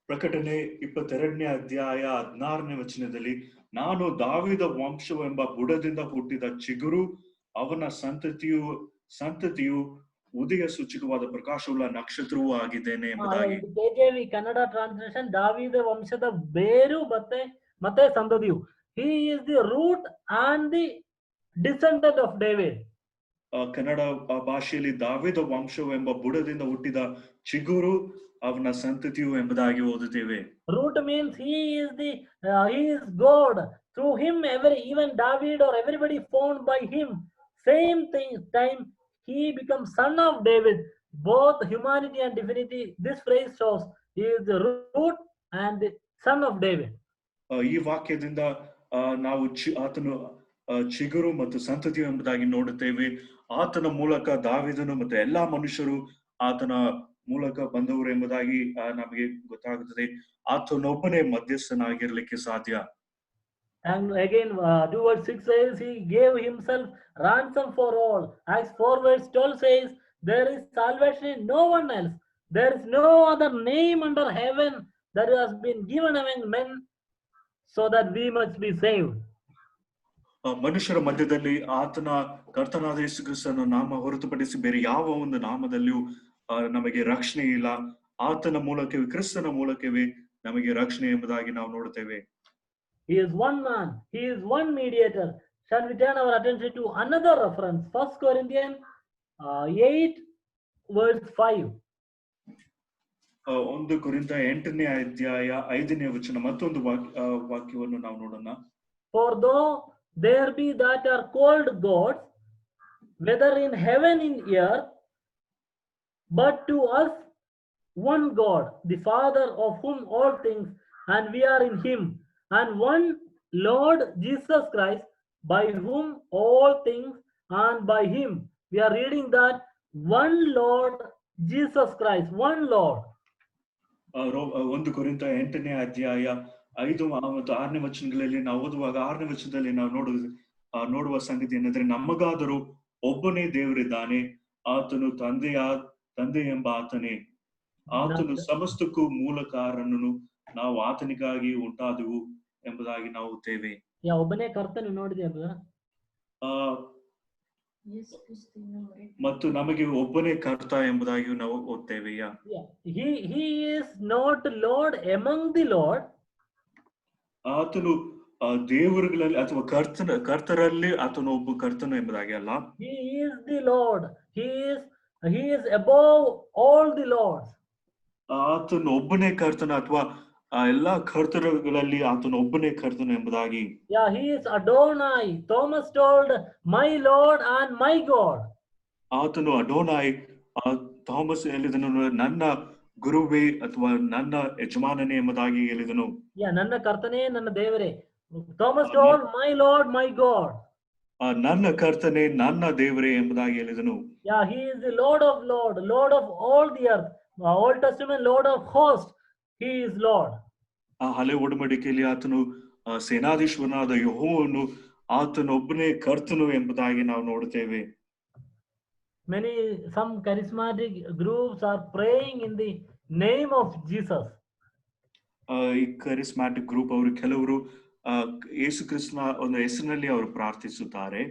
ಪ್ರಕಟಣೆ 22ನೇ ಅಧ್ಯಾಯ 16ನೇ ವಚನದಲ್ಲಿ, ನಾನು ದಾವೀದ ವಂಶವೆಂಬ ಬುಡದಿಂದ ಹುಟ್ಟಿದ ಚಿಗುರು, ಅವನ ಸಂತತಿಯು ಉದಯ ಸೂಚಕವಾದ ಪ್ರಕಾಶವುಳ್ಳ ನಕ್ಷತ್ರವೂ ಆಗಿದ್ದೇನೆ ಎಂಬುದಾಗಿ. KJV ಕನ್ನಡ ಟ್ರಾನ್ಸ್ಲೇಷನ್, ದಾವೀದ ವಂಶದ ಬೇರು ಮತ್ತೆ ಸಂತತಿಯು. He is the root and the descendant of David. Kannada ಭಾಷೆಯಲ್ಲಿ ದಾವೀದ ವಂಶವೆಂಬ ಬುಡದಿಂದ ಹುಟ್ಟಿದ ಚಿಗುರು, ಅವನ ಸಂತತಿಯು ಎಂಬುದಾಗಿ ಓದುತ್ತೇವೆ. Root means he is God. Through him even David or everybody formed by him. Same time he becomes son of David. Both humanity and divinity. This phrase shows he is the root and the son of David. ಈ ವಾಕ್ಯದಿಂದ ನಾವು ಆತನು ಚಿಗುರು ಮತ್ತು ಸಂತತಿಯು ಎಂಬುದಾಗಿ ನೋಡುತ್ತೇವೆ. ಆತನ ಮೂಲಕ ದಾವೀದನು ಮತ್ತು ಎಲ್ಲಾ ಮನುಷ್ಯರು ಆತನ ಮೂಲಕ ಬಂದವರು ಎಂಬುದಾಗಿ ನಮಗೆ ಗೊತ್ತಾಗುತ್ತದೆ. ಆತನೊಬ್ಬನೇ ಮಧ್ಯಸ್ಥನಾಗಿರ್ಲಿಕ್ಕೆ ಸಾಧ್ಯ. And again, towards 6 says he gave himself ransom for all. Acts 4:12 says, there is salvation in no one else. There is no other name under heaven that has been given among men, so that we must be saved. ಮನುಷ್ಯರ ಮಧ್ಯದಲ್ಲಿ ಆತನ ಕರ್ತನಾದ ಯೇಸು ಕ್ರಿಸ್ತನ ನಾಮ ಹೊರತುಪಡಿಸಿ ಬೇರೆ ಯಾವ ಒಂದು ನಾಮದಲ್ಲಿಯೂ ನಮಗೆ ರಕ್ಷಣೆ ಇಲ್ಲ. ಆತನ ಮೂಲಕವೇ, ಕ್ರಿಸ್ತನ ಮೂಲಕವೇ ನಮಗೆ ರಕ್ಷಣೆ ಎಂಬುದಾಗಿ ನಾವು ನೋಡುತ್ತೇವೆ. He is one man, he is one mediator. Shall we turn our attention to another reference? 1 Corinthians 8:5. 1 ಕೊರಿಂಥ 8ನೇ ಅಧ್ಯಾಯ 5ನೇ ವಚನ ಮತ್ತೊಂದು ವಾಕ್ಯವನ್ನು ನಾವು ನೋಡೋಣ. For though there be that are called gods, whether in heaven in earth, but to us one God, the Father, of whom all things, and we are in him, and one Lord Jesus Christ, by whom all things and by him. We are reading that one Lord Jesus Christ, one Lord. 1 ಕೊರಿಂಥ 8ನೇ ಅಧ್ಯಾಯ 5 ಮತ್ತು 6ನೇ ವಚನಗಳಲ್ಲಿ ನಾವು ಓದುವಾಗ 6ನೇ ವಚನದಲ್ಲಿ ನಾವು ನೋಡುವ ಸಂಗತಿ ಏನಂದ್ರೆ, ನಮಗಾದರೂ ಒಬ್ಬನೇ ದೇವರಿದ್ದಾನೆ, ಆತನು ತಂದೆ ಎಂಬ ಆತನೇ, ಆತನು ಸಮಸ್ತಕ್ಕೂ ಮೂಲ ಕಾರಣನು, ನಾವು ಆತನಿಗಾಗಿ ಉಂಟಾದವು ಎಂಬುದಾಗಿ ನಾವು ಓದ್ತೇವೆ. ಒಬ್ಬನೇ ಕರ್ತನು ನೋಡಿದ್ಯಾ? ಮತ್ತು ನಮಗೆ ಒಬ್ಬನೇ ಕರ್ತ ಎಂಬುದಾಗಿ ನಾವು ಓದ್ತೇವೆ. He is not Lord among the Lord. ಆತನು ದೇವರುಗಳಲ್ಲಿ ಅಥವಾ ಕರ್ತರಲ್ಲಿ ಆತನು ಒಬ್ಬ ಕರ್ತನು ಎಂಬುದಾಗಿ ಅಲ್ಲ. He is the Lord. He is above all the lords. ಆತನು ಒಬ್ಬನೇ ಕರ್ತನ ಅಥವಾ ಎಲ್ಲಾ ಕರ್ತರುಗಳಲ್ಲಿ ಆತನು ಒಬ್ಬನೇ ಕರ್ತನು ಎಂಬುದಾಗಿ. He is Adonai. Thomas told, my Lord and my God. ಆತನು ಅಡೋನಾಯ್. ಥಾಮಸ್ ಹೇಳಿದನು, ನನ್ನ ಗುರುವೇ ಅಥವಾ ನನ್ನ ಯಜಮಾನನೇ ಎಂಬುದಾಗಿ ಹೇಳಿದನು. ನನ್ನ ಕರ್ತನೇ, ನನ್ನ ದೇವರೇ. Thomas told, my Lord, my God. ನನ್ನ ಕರ್ತನೇ, ನನ್ನ ದೇವರೇ ಎಂಬುದಾಗಿ ಹೇಳಿದನು. He is the Lord of Lord, Lord of all the earth. Old Testament, Lord of hosts. He is Lord. ಹಳೆ ಒಡಂಬಡಿಕೆಯಲ್ಲಿ ಆತನು ಸೇನಾಧೀಶ್ವರನಾದ ಯೆಹೋವನು, ಆತನು ಒಬ್ಬನೇ ಕರ್ತನು ಎಂಬುದಾಗಿ ನಾವು ನೋಡುತ್ತೇವೆ. Some charismatic groups are praying in the name of Jesus. ಈ charismatic group ಅವರು ಕೆಲವರು ಯೇಸು ಕ್ರಿಸ್ತನ ಒಂದು ಹೆಸರಿನಲ್ಲಿ ಅವರು ಪ್ರಾರ್ಥಿಸುತ್ತಾರೆ.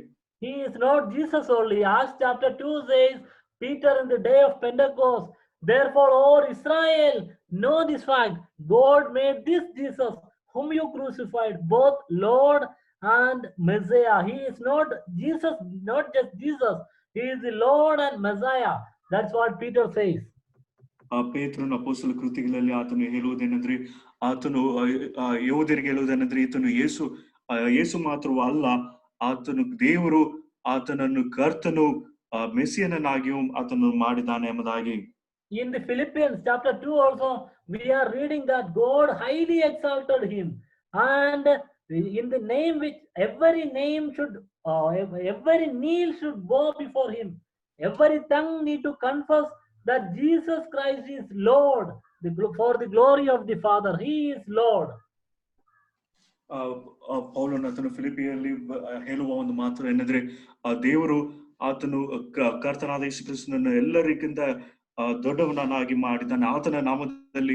He is not Jesus only. Acts chapter 2 says, Peter in the day of Pentecost, therefore, O Israel, know this fact, God made this Jesus, whom you crucified, both Lord and Messiah. He is not Jesus, not just Jesus. He is the Lord and Messiah. That's what Peter says. ಪೇತ್ರನ ಅಪೊಸ್ತಲ ಕೃತಿಗಳಲ್ಲಿ ಆತನು ಹೇಳುವುದೇನೆಂದ್ರೆ, ಆತನು ಯಹೂದ್ಯರಿಗೆ ಹೇಳುವುದೇನೆಂದ್ರೆ, ಈತನು ಯೇಸು ಮಾತ್ರವೂ ಅಲ್ಲ, ಆತನು ದೇವರು ಆತನನ್ನು ಕರ್ತನು ಮೆಸ್ಸಿಯನನ್ನಾಗಿಯೂ ಆತನು ಮಾಡಿದ್ದಾನೆ ಎಂಬುದಾಗಿ. In the Philippians chapter 2 also, we are reading that God highly exalted him, and in the name which every knee should bow before him, every tongue need to confess that Jesus Christ is Lord, for the glory of the Father. He is Lord. ಪೌಲನು ಆತನು ಫಿಲಿಪಿಯಲ್ಲಿ ಹೇಳುವ ಒಂದು ಮಾತು ಏನಂದ್ರೆ, ದೇವರು ಆತನು ಕರ್ತನಾದ ಯೇಸು ಕ್ರಿಸ್ತನನ್ನು ಎಲ್ಲರಿಗಿಂತ ದೊಡ್ಡವನನ್ನಾಗಿ ಮಾಡಿದ್ದಾನೆ. ಆತನ ನಾಮದಲ್ಲಿ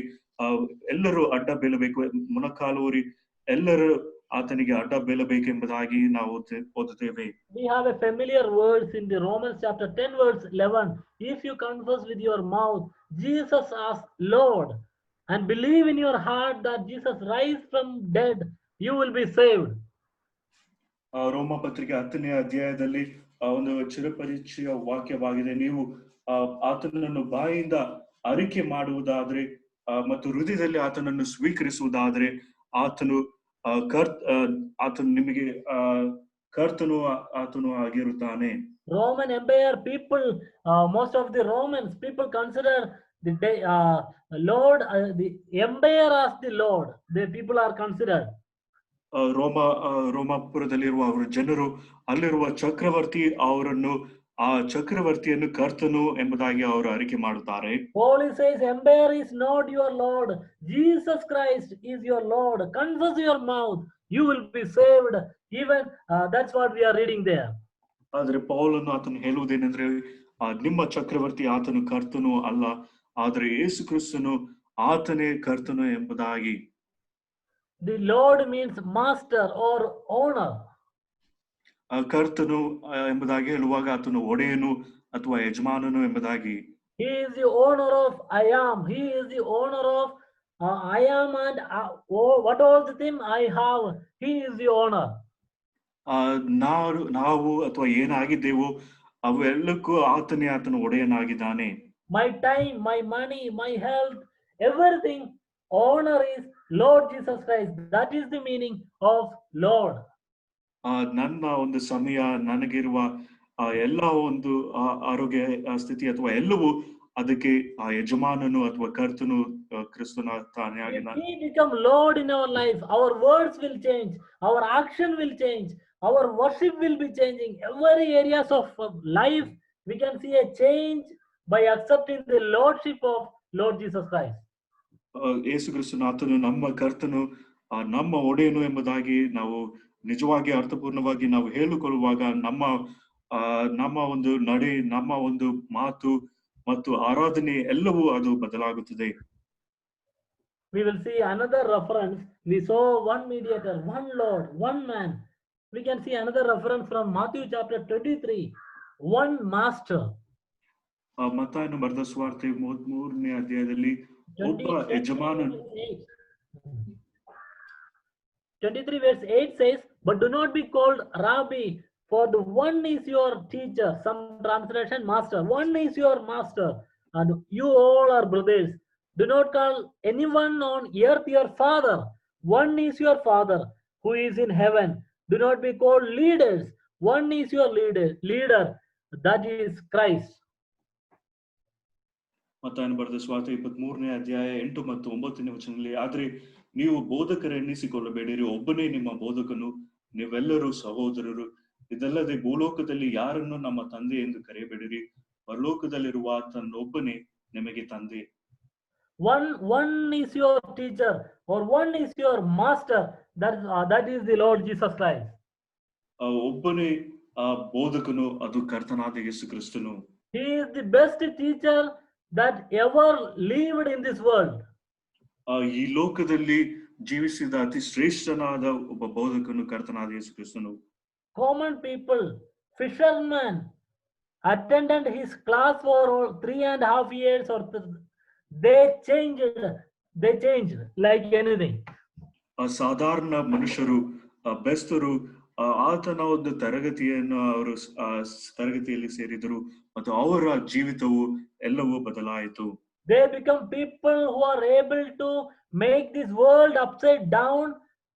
ಎಲ್ಲರೂ ಅಡ್ಡ ಬೀಳಬೇಕು, ಮೊಣಕಾಲೂರಿ ಎಲ್ಲರೂ ಆತನಿಗೆ ಅಡ್ಡ ಬೀಳಬೇಕೆಂಬುದಾಗಿ ನಾವು ಓದುತ್ತೇವೆ. We have a familiar words in the Romans chapter 10 verse 11. If you confess with your mouth Jesus as Lord and believe in your heart that Jesus raised from dead, you will be saved. ರೋಮ ಪತ್ರಿಕೆ 10ನೇ ಅಧ್ಯಾಯದಲ್ಲಿ ಒಂದು ಚಿರಪರಿಚಯ ವಾಕ್ಯವಾಗಿದೆ. ನೀವು ಆತನನ್ನು ಬಾಯಿಂದ ಅರಿಕೆ ಮಾಡುವುದಾದ್ರೆ ಮತ್ತು ಹೃದಯದಲ್ಲಿ ಆತನನ್ನು ಸ್ವೀಕರಿಸುವುದಾದ್ರೆ ಆತನು ನಿಮಗೆ ಕರ್ತನು ಆತನು ಆಗಿರುತ್ತಾನೆ. Roman Empire people, most of the Romans people consider the Lord, the empire as the Lord. The people are considered. ರೋಮಾಪುರದಲ್ಲಿರುವ ಅವರ ಜನರು ಅಲ್ಲಿರುವ ಚಕ್ರವರ್ತಿ ಅವರನ್ನು ಆ ಚಕ್ರವರ್ತಿಯನ್ನು ಕರ್ತನು ಎಂಬುದಾಗಿ ಅವರು ಅರಿಕೆ ಮಾಡುತ್ತಾರೆ. Paul says, empire is not your Lord. Jesus Christ is your Lord. Confess your mouth, you will be saved. Even that's what we are reading there. ಆದ್ರೆ ಪೌಲನು ಆತನು ಹೇಳುವುದೇನೆಂದ್ರೆ, ನಿಮ್ಮ ಚಕ್ರವರ್ತಿ ಆತನು ಕರ್ತನು ಅಲ್ಲ, ಆದ್ರೆ ಯೇಸು ಕ್ರಿಸ್ತನು ಆತನೇ ಕರ್ತನು ಎಂಬುದಾಗಿ. The Lord means master or owner. ಕರ್ತನು ಎಂಬುದಾಗಿ ಹೇಳುವಾಗ ಆತನು ಒಡೆಯನು ಅಥವಾ ಯಜಮಾನನು ಎಂಬುದಾಗಿ. He is the owner of I am. He is the owner of I am and what all the thing I have. He is the owner. ನಾವು ಅಥವಾ ಏನಾಗಿದ್ದೇವೋ ಅವೆಲ್ಲಕ್ಕೂ ಆತನು ಒಡೆಯನಾಗಿದ್ದಾನೆ. My time, my money, my health, everything, owner is Lord Jesus Christ. That is the meaning of Lord. ನನ್ನ ಒಂದು ಸಮಯ, ನನಗಿರುವ ಎಲ್ಲ ಒಂದು ಆರೋಗ್ಯ ಸ್ಥಿತಿ ಅಥವಾ ಎಲ್ಲವೂ ಅದಕ್ಕೆ ಆ ಯಜಮಾನನು ಅಥವಾ ಕರ್ತನು ಕ್ರಿಸ್ತನ ತಾನೇ If ಆಗಿನ he become Lord in our life, our words will change, our action will change, our worship will be changing. Every areas of life, we can see a change by accepting the Lordship of Lord Jesus Christ. ಯೇಸು ಕ್ರಿಸ್ತನು ಆತನು ನಮ್ಮ ಕರ್ತನು ನಮ್ಮ ಒಡೆಯನು ಎಂಬುದಾಗಿ ನಾವು ನಿಜವಾಗಿ ಅರ್ಥಪೂರ್ಣವಾಗಿ ನಾವು ಹೇಳಿಕೊಳ್ಳುವಾಗ ನಮ್ಮ ಒಂದು ನಡೆ, ನಮ್ಮ ಒಂದು ಮಾತು ಮತ್ತು ಆರಾಧನೆ ಎಲ್ಲವೂ ಅದು ಬದಲಾಗುತ್ತದೆ. We will see another reference. We saw one mediator, one Lord, one man. We can see another reference from Matthew chapter 23, one master. ಮತ್ತಾಯನು ಬರೆದ ಸುವಾರ್ತೆ 33ನೇ ಅಧ್ಯಾಯದಲ್ಲಿ ಒಬ್ಬ ಯಜಮಾನನು 23 verse 8 says, but do not be called Rabbi, for the one is your teacher. Some translation, master. One is your master, and you all are brothers. Do not call anyone on earth your father. One is your father who is in heaven. Do not be called leaders. One is your leader, that is Christ. ಮತ್ತಾಯನು ಬರೆದ ಸುವಾರ್ತೆ 23ನೇ ಅಧ್ಯಾಯ 8 ಮತ್ತು 9ನೇ ವಚನದಲ್ಲಿ, ಆದ್ರೆ ನೀವು ಬೋಧಕರೆನ್ನಿಸಿಕೊಳ್ಳಬೇಡಿರಿ, ಒಬ್ಬನೇ ನಿಮ್ಮ ಬೋಧಕನು, ನೀವೆಲ್ಲರೂ ಸಹೋದರರು. ಇದಲ್ಲದೆ ಭೂಲೋಕದಲ್ಲಿ ಯಾರನ್ನು ನಮ್ಮ ತಂದೆ ಎಂದು ಕರೆಯಬೇಡಿರಿ, ಪರಲೋಕದಲ್ಲಿರುವ ಆತನೊಬ್ಬನೇ ನಿಮಗೆ ತಂದೆ. One is your teacher, or one is your master, that is the Lord Jesus Christ. ಒಬ್ಬನೇ ಬೋಧಕನು, ಅದು ಕರ್ತನಾದ ಯೇಸು ಕ್ರಿಸ್ತನು. He is the best teacher that ever lived in this world. ಈ ಲೋಕದಲ್ಲಿ ಜೀವಿಸಿದ ಅತಿ ಶ್ರೇಷ್ಠನಾದ ಒಬ್ಬ ಬೋಧಕನು ಕರ್ತನಾದ ಯೇಸು ಕ್ರಿಸ್ತನು. Common people, fishermen, attended his class for 3.5 years, or they changed like anything. ಸಾಧಾರಣ ಮನುಷ್ಯರು, ಬೆಸ್ತರು ಆತನ ಒಂದು ತರಗತಿಯಲ್ಲಿ ಸೇರಿದರು ಮತ್ತು ಅವರ ಜೀವಿತವು ಎಲ್ಲವೂ ಬದಲಾಯಿತು. They become people who are able to make this world upside down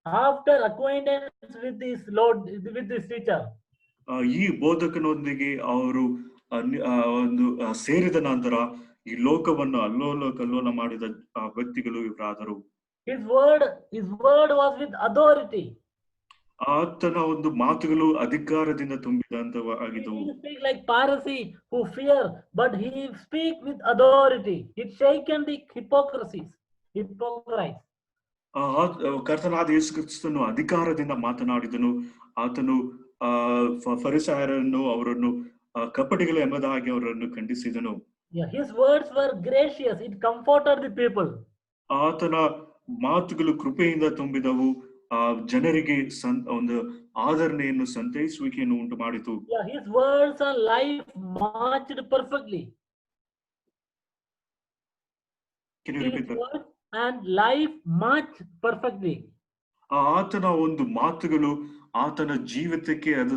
after acquaintance with this Lord, with this teacher. ಈ ಬೋಧಕನೊಂದಿಗೆ ಅವರು ಒಂದು ಸೇರಿದ ನಂತರ ಈ ಲೋಕವನ್ನು ಅಲ್ಲೋಲ ಕಲ್ಲೋಲ ಮಾಡಿದ ವ್ಯಕ್ತಿಗಳು ಇವರಾದರು. His word was with authority. ಆತನ ಒಂದು ಮಾತುಗಳು ಅಧಿಕಾರದಿಂದ ತುಂಬಿದಂತವಾಗಿದ್ದವು. He speak like Pharisee who fear, but he speak with authority. It shaken the hypocrites. ಕರ್ತನಾದ ಯೇಸು ಕ್ರಿಸ್ತನು ಅಧಿಕಾರದಿಂದ ಮಾತನಾಡಿದನು. ಆತನು ಫರಿಸಾಯರನ್ನು, ಅವರನ್ನು ಕಪಟಿಗಳು ಎಂಬುದಾಗಿ ಅವರನ್ನು ಖಂಡಿಸಿದನು. His words were gracious. It comforted the people. ಆತನ ಮಾತುಗಳು ಕೃಪೆಯಿಂದ ತುಂಬಿದವು. ಜನರಿಗೆ ಒಂದು ಆದರಣೆಯನ್ನು, ಸಂತೈಸುವಿಕೆಯನ್ನು ಉಂಟು ಮಾಡಿತು. His words and life matched perfectly. Can you repeat that? And life matched perfectly. ಆತನ ಒಂದು ಮಾತುಗಳು ಆತನ ಜೀವಿತಕ್ಕೆ ಅದು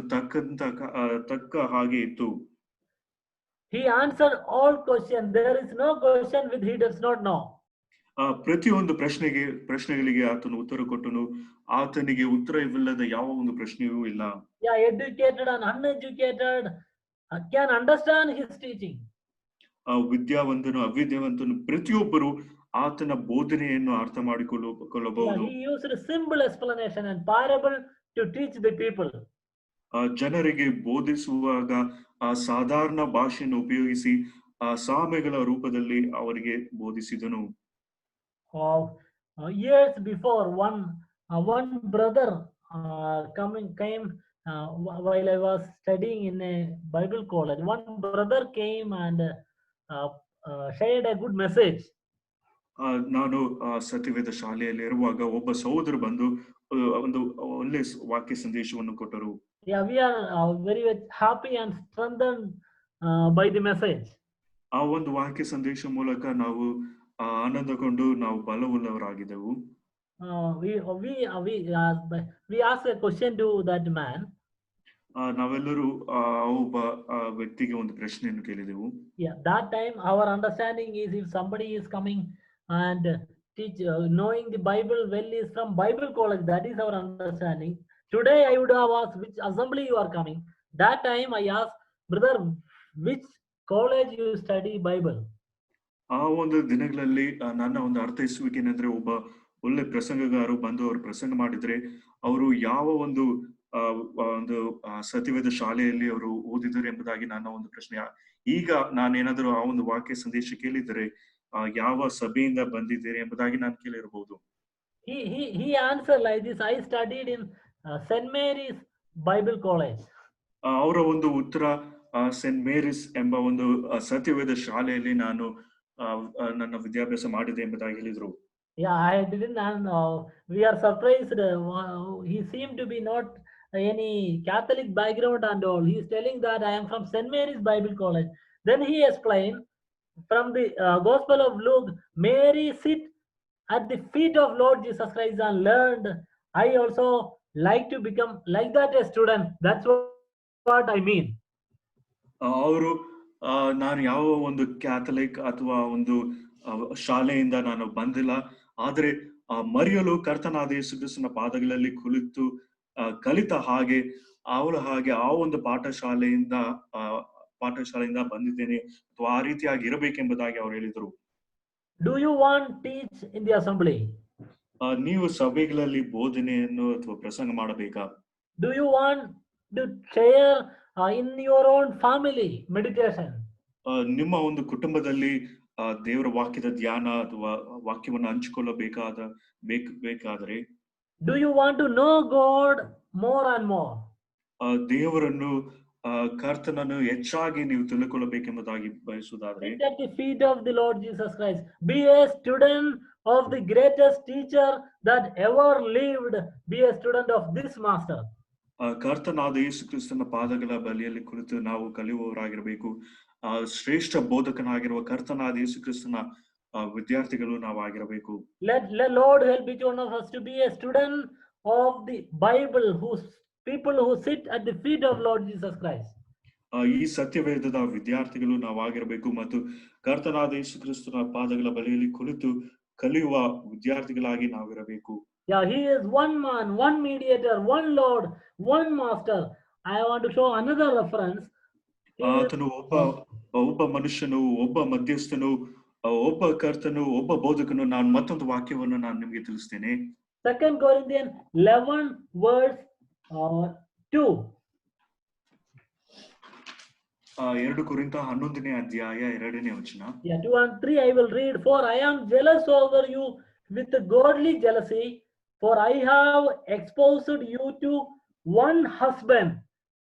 ತಕ್ಕ ಹಾಗೆ ಇತ್ತು. He answered all questions. There is no question which he does not know. ಪ್ರತಿಯೊಂದು ಪ್ರಶ್ನೆಗಳಿಗೆ ಆತನು ಉತ್ತರ ಕೊಟ್ಟನು. ಆತನಿಗೆ ಉತ್ತರವಿಲ್ಲದ ಯಾವ ಒಂದು ಪ್ರಶ್ನೆಯೂ ಇಲ್ಲ. Educated and uneducated can understand his teaching. ವಿದ್ಯಾವಂತನು, ಅವಿದ್ಯಾವಂತನು ಪ್ರತಿಯೊಬ್ಬರು ಆತನ ಬೋಧನೆಯನ್ನು ಅರ್ಥ ಮಾಡಿಕೊಳ್ಳಬಹುದು. He used a simple explanation and parable to teach the people. ಜನರಿಗೆ ಬೋಧಿಸುವಾಗ ಸಾಧಾರಣ ಭಾಷೆಯನ್ನು ಉಪಯೋಗಿಸಿ ಸಾಮೆಗಳ ರೂಪದಲ್ಲಿ ಅವರಿಗೆ ಬೋಧಿಸಿದನು. Years before, one brother came while I was studying in a Bible college. One brother came and shared a good message. ನಾನು ಸತ್ಯವೇದ ಶಾಲೆಯಲ್ಲಿ ಇರುವಾಗ ಒಬ್ಬ ಸಹೋದರ ಬಂದು ಒಂದು ಒಳ್ಳೆ ವಾಕ್ಯ ಸಂದೇಶವನ್ನು ಕೊಟ್ಟರು. We are very happy and strengthened by the message. ಆ ಒಂದು ವಾಕ್ಯ ಸಂದೇಶ ಮೂಲಕ ನಾವು ಆನಂದಗೊಂಡು ನಾವು ಬಲವುಳ್ಳವರಾಗಿದ್ದೆವು. We asked a question to that man. ನಾವೆಲ್ಲರೂ ಒಬ್ಬ ವ್ಯಕ್ತಿಗೆ ಒಂದು ಪ್ರಶ್ನೆಯನ್ನು ಕೇಳಿದೆವು. That time our understanding is, if somebody is coming and teach, knowing the Bible well is from Bible college, that is our understanding. Today I would have asked which assembly you are coming. That time I asked, brother, which college you study Bible? ಆ ಒಂದು ದಿನಗಳಲ್ಲಿ ನನ್ನ ಒಂದು ಅರ್ಥೈಸುವಿಕೆ ಏನಂದ್ರೆ, ಒಬ್ಬ ಒಳ್ಳೆ ಪ್ರಸಂಗಗಾರರು ಬಂದು ಅವರು ಪ್ರಸಂಗ ಮಾಡಿದ್ರೆ ಅವರು ಯಾವ ಒಂದು ಒಂದು ಸತ್ಯವೇದ ಶಾಲೆಯಲ್ಲಿ ಅವರು ಓದಿದರು ಎಂಬುದಾಗಿ ನನ್ನ ಒಂದು ಪ್ರಶ್ನೆ. ಈಗ ನಾನೇನಾದರೂ ಆ ಒಂದು ವಾಕ್ಯ ಸಂದೇಶ ಕೇಳಿದರೆ ಯಾವ ಸಭೆಯಿಂದ ಬಂದಿದ್ದೀರಿ ಎಂಬುದಾಗಿ ನಾನು ಕೇಳಿರಬಹುದು. He answered like this: I studied in St. Mary's Bible College. ಅವರ ಒಂದು ಉತ್ತರ, ಸೆಂಟ್ ಮೇರಿಸ್ ಎಂಬ ಒಂದು ಸತ್ಯವೇದ ಶಾಲೆಯಲ್ಲಿ ನಾನು ನನ್ನ ವಿದ್ಯಾಭ್ಯಾಸ ಮಾಡಿದೆ ಎಂಬುದಾಗಿ ಹೇಳಿದ್ರು. Yeah, I didn't, and we are surprised. He seemed to be not any Catholic background and all. He is telling that I am from St. Mary's Bible College. Then he explained from the Gospel of Luke, Mary sit at the feet of Lord Jesus Christ and learned. I also like to become like that a student. That's what I mean. ಅವರು ನಾನು ಯಾವ ಒಂದು Catholic ಅಥವಾ ಒಂದು ಶಾಲೆಯಿಂದ ನಾನು ಬಂದಿಲ್ಲ, ಆದ್ರೆ ಮರಿಯಲು ಕರ್ತನಾದ ಯೇಸು ಕ್ರಿಸ್ತನ ಪಾದಗಳಲ್ಲಿ ಕುಳಿತು ಕಲಿತ ಹಾಗೆ ಅವಳು ಹಾಗೆ ಆ ಒಂದು ಪಾಠಶಾಲೆಯಿಂದ ಬಂದಿದ್ದೇನೆ ಅಥವಾ ಆ ರೀತಿಯಾಗಿ ಇರಬೇಕೆಂಬುದಾಗಿ ಅವ್ರು ಹೇಳಿದರು. Do you want teach in the assembly? ನೀವು ಸಭೆಗಳಲ್ಲಿ ಬೋಧನೆಯನ್ನು ಅಥವಾ ಪ್ರಸಂಗ ಮಾಡಬೇಕಾ? Do you want to share in your own family meditation? ನಿಮ್ಮ ಒಂದು ಕುಟುಂಬದಲ್ಲಿ ದೇವರ ವಾಕ್ಯದ ಧ್ಯಾನ ಅಥವಾ ವಾಕ್ಯವನ್ನು ಹಂಚಿಕೊಳ್ಳಬೇಕಾದರೆ Do you want to know God more and more? ದೇವರನ್ನು ಕರ್ತನನ್ನು ಹೆಚ್ಚಾಗಿ ನೀವು ತಿಳಿದುಕೊಳ್ಳಬೇಕೆಂಬುದಾಗಿ ಬಯಸುವುದಾದರೆ Sit at the feet of the Lord Jesus Christ. Be a student of the greatest teacher that ever lived. Be a student of this master. ಕರ್ತನಾದ ಯೇಸು ಕ್ರಿಸ್ತನ ಪಾದಗಳ ಬಳಿಯಲ್ಲಿ ಕುಳಿತು ನಾವು ಕಲಿಯುವವರಾಗಿರಬೇಕು. ಶ್ರೇಷ್ಠ ಬೋಧಕನಾಗಿರುವ ಕರ್ತನಾದ ಯೇಸು ಕ್ರಿಸ್ತನ ವಿದ್ಯಾರ್ಥಿಗಳು ನಾವು ಆಗಿರಬೇಕು. Let Lord help each one of us to be a student of the Bible, people who sit at the feet of Lord Jesus Christ. ಈ ಸತ್ಯವೇದದ ವಿದ್ಯಾರ್ಥಿಗಳು ನಾವು ಆಗಿರಬೇಕು ಮತ್ತು ಕರ್ತನಾದ ಯೇಸು ಕ್ರಿಸ್ತನ ಪಾದಗಳ ಬಳಿಯಲ್ಲಿ ಕುಳಿತು ಕಲಿಯುವ ವಿದ್ಯಾರ್ಥಿಗಳಾಗಿ ನಾವಿರಬೇಕು. Yeah, he is one man, one mediator, one Lord, one master. I want to show another reference. ಆತನು ಒಬ್ಬ ಮನುಷ್ಯನು, ಒಬ್ಬ ಮಧ್ಯಸ್ಥನು, ಒಬ್ಬ ಕರ್ತನು, ಒಬ್ಬ ಬೋಧಕನು. ನಾನು ಮತ್ತೊಂದು ವಾಕ್ಯವನ್ನು ನಾನು ನಿಮಗೆ ತಿಳಿಸ್ತೇನೆ. 2 Corinthians 11 verse 2. 2 ಕೊರಿಂಥ 11ನೇ ಅಧ್ಯಾಯ 2ನೇ ವಚನ. Yeah, 2 and 3 I will read. For I am jealous over you with godly jealousy, for I have exposed you to one husband,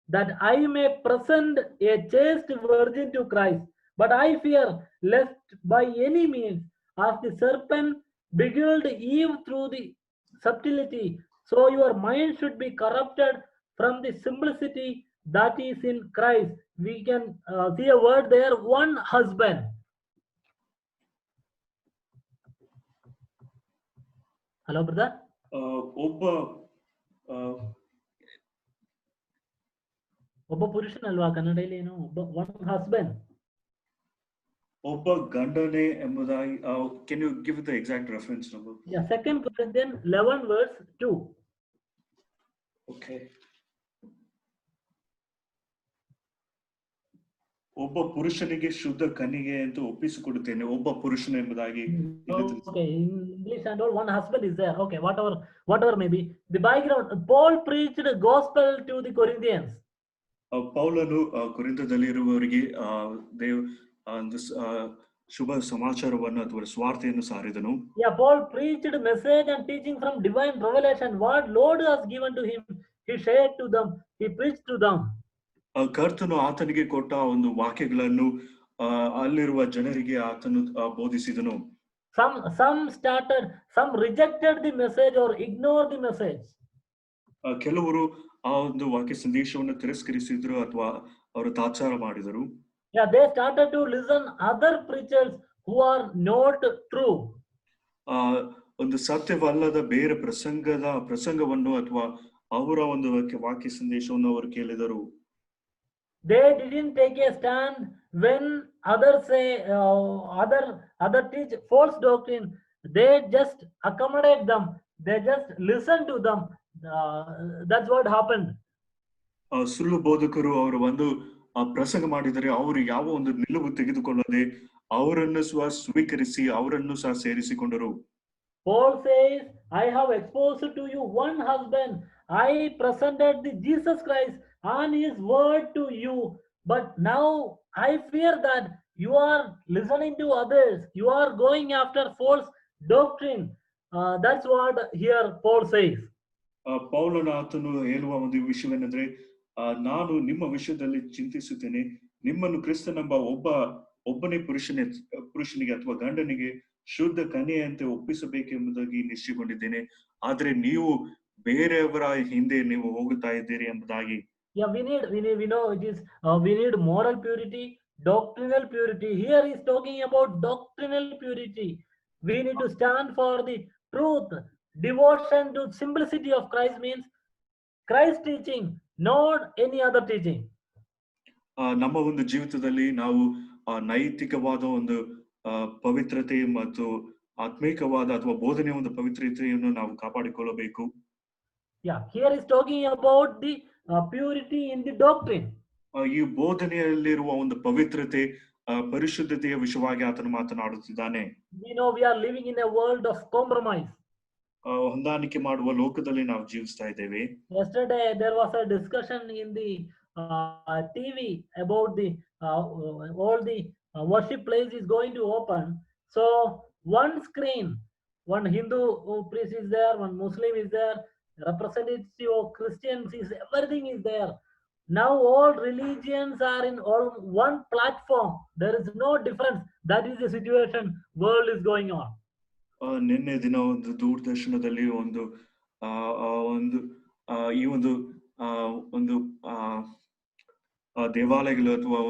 that I may present a chaste virgin to Christ. But I fear lest by any means, as the serpent beguiled Eve through the subtlety, so your mind should be corrupted from the simplicity that is in Christ. We can see a word there, one husband. Hello, brother. ಒಬ್ಬ ಪುರುಷನಲ್ವಾ ಕನ್ನಡದಲ್ಲಿ ಏನು? One husband, ಒಬ್ಬ ಗಂಡನೇ ಎಂಬುದಾಗಿ. Can you give the exact reference number? Yeah, 2 Corinthians 11 verse 2. Okay. ಒಬ್ಬ ಪುರುಷನಿಗೆ ಶುದ್ಧ ಕನ್ನಿಗೆ ಅಂತ ಒಪ್ಪಿಸಿಕೊಡುತ್ತೇನೆ, ಒಬ್ಬ ಪುರುಷನ ಎಂಬುದಾಗಿ. Okay, in English and all, one husband is there. Okay, whatever may be the background. Paul preached the gospel to the Corinthians. ಪೌಲನು ಕೊರಿಂಥದಲ್ಲಿ ಇರುವವರಿಗೆ ಶುಭ ಸಮಾಚಾರವನ್ನು ಅಥವಾ ಸ್ವಾರ್ಥೆಯನ್ನು ಸಾರಿದನು. Yeah, Paul preached message and teaching from divine revelation. What Lord has given to him, he shared to them, he preached to them. ಕರ್ತನು ಆತನಿಗೆ ಕೊಟ್ಟ ಒಂದು ವಾಕ್ಯಗಳನ್ನು ಅಲ್ಲಿರುವ ಜನರಿಗೆ ಆತನು ಬೋಧಿಸಿದನು. Some rejected the message or ignored the message. ಕೆಲವರು ಆ ಒಂದು ವಾಕ್ಯ ಸಂದೇಶವನ್ನು ತಿರಸ್ಕರಿಸಿದ್ರು ಅಥವಾ ಅವರು ತಾತ್ಸಾರ ಮಾಡಿದರು. Yeah, they started to listen other preachers who are not true. ಒಂದು ಸತ್ಯವಲ್ಲದ ಬೇರೆ ಪ್ರಸಂಗವನ್ನು ಅಥವಾ ಅವರ ಒಂದು ವಾಕ್ಯ ಸಂದೇಶವನ್ನು ಅವರು ಕೇಳಿದರು. They didn't take a stand when others say other teach false doctrine. They just accommodate them. They just listen to them. That's what happened. ಸುಳ್ಳು ಬೋಧಕರು ಅವರು ಒಂದು ಪ್ರಸಂಗ ಮಾಡಿದರೆ ಅವರು ಯಾವ ಒಂದು ನಿಲುವು ತೆಗೆದುಕೊಳ್ಳದೆ ಅವರನ್ನು ಸ್ವೀಕರಿಸಿ ಅವರನ್ನು ಸಹ ಸೇರಿಸಿಕೊಂಡರು. Paul says, I have exposed to you one husband. I presented the Jesus Christ and his word to you. But now I fear that you are listening to others. You are going after false doctrine. That's what here Paul says. ಪೌಲನ ಆತನು ಹೇಳುವ ಒಂದು ವಿಷಯವೇನೆಂದ್ರೆ, ನಾನು ನಿಮ್ಮ ವಿಷಯದಲ್ಲಿ ಚಿಂತಿಸುತ್ತೇನೆ, ನಿಮ್ಮನ್ನು ಕ್ರಿಸ್ತನೆಂಬ ಒಬ್ಬನೇ ಪುರುಷನಿಗೆ ಅಥವಾ ಗಂಡನಿಗೆ ಶುದ್ಧ ಕನ್ಯೆಯಂತೆ ಒಪ್ಪಿಸಬೇಕೆಂಬುದಾಗಿ ನಿಶ್ಚಯಗೊಂಡಿದ್ದೇನೆ, ಆದ್ರೆ ನೀವು ಬೇರೆಯವರ ಹಿಂದೆ ನೀವು ಹೋಗುತ್ತಾ ಇದ್ದೀರಿ ಎಂಬುದಾಗಿ. Yeah, we know it is we need moral purity, doctrinal purity. Here he is talking about doctrinal purity. We need to stand for the truth. Devotion to simplicity of Christ means Christ teaching, not any other teaching. ನಮ್ಮ ಒಂದು ಜೀವಿತದಲ್ಲಿ ನಾವು ನೈತಿಕವಾದ ಒಂದು ಪವಿತ್ರತೆ ಮತ್ತು ಆತ್ಮಿಕವಾದ ಅಥವಾ ಬೋಧನೆಯ ಒಂದು ಪವಿತ್ರತೆಯನ್ನು ನಾವು ಕಾಪಾಡಿಕೊಳ್ಳಬೇಕು. Yeah, here is talking about the purity in the doctrine. ಈ ಬೋಧನೆಯಲ್ಲಿರುವ ಒಂದು ಪವಿತ್ರತೆ, ಪರಿಶುದ್ಧತೆಯ ವಿಷಯವಾಗಿ ಆತನು ಮಾತನಾಡುತ್ತಿದ್ದಾನೆ. We know we are living in a world of compromise. ಹೊಂದಾಣಿಕೆ ಮಾಡುವ ಲೋಕದಲ್ಲಿ ನಾವು ಜೀವಿಸ್ತಾ ಇದ್ದೇವೆ. Yesterday there was a discussion in the TV about the all the worship place is going to open. So one screen, one Hindu priest is there, one Muslim is there, representative of Christians is, everything is there. Now all religions are in all one platform. There is no difference. That is the situation world is going on. ನಿನ್ನೆ ದಿನ ಒಂದು ದೂರದರ್ಶನದಲ್ಲಿ ಒಂದು ಈ ಒಂದು ದೇವಾಲಯಗಳು ಅಥವಾ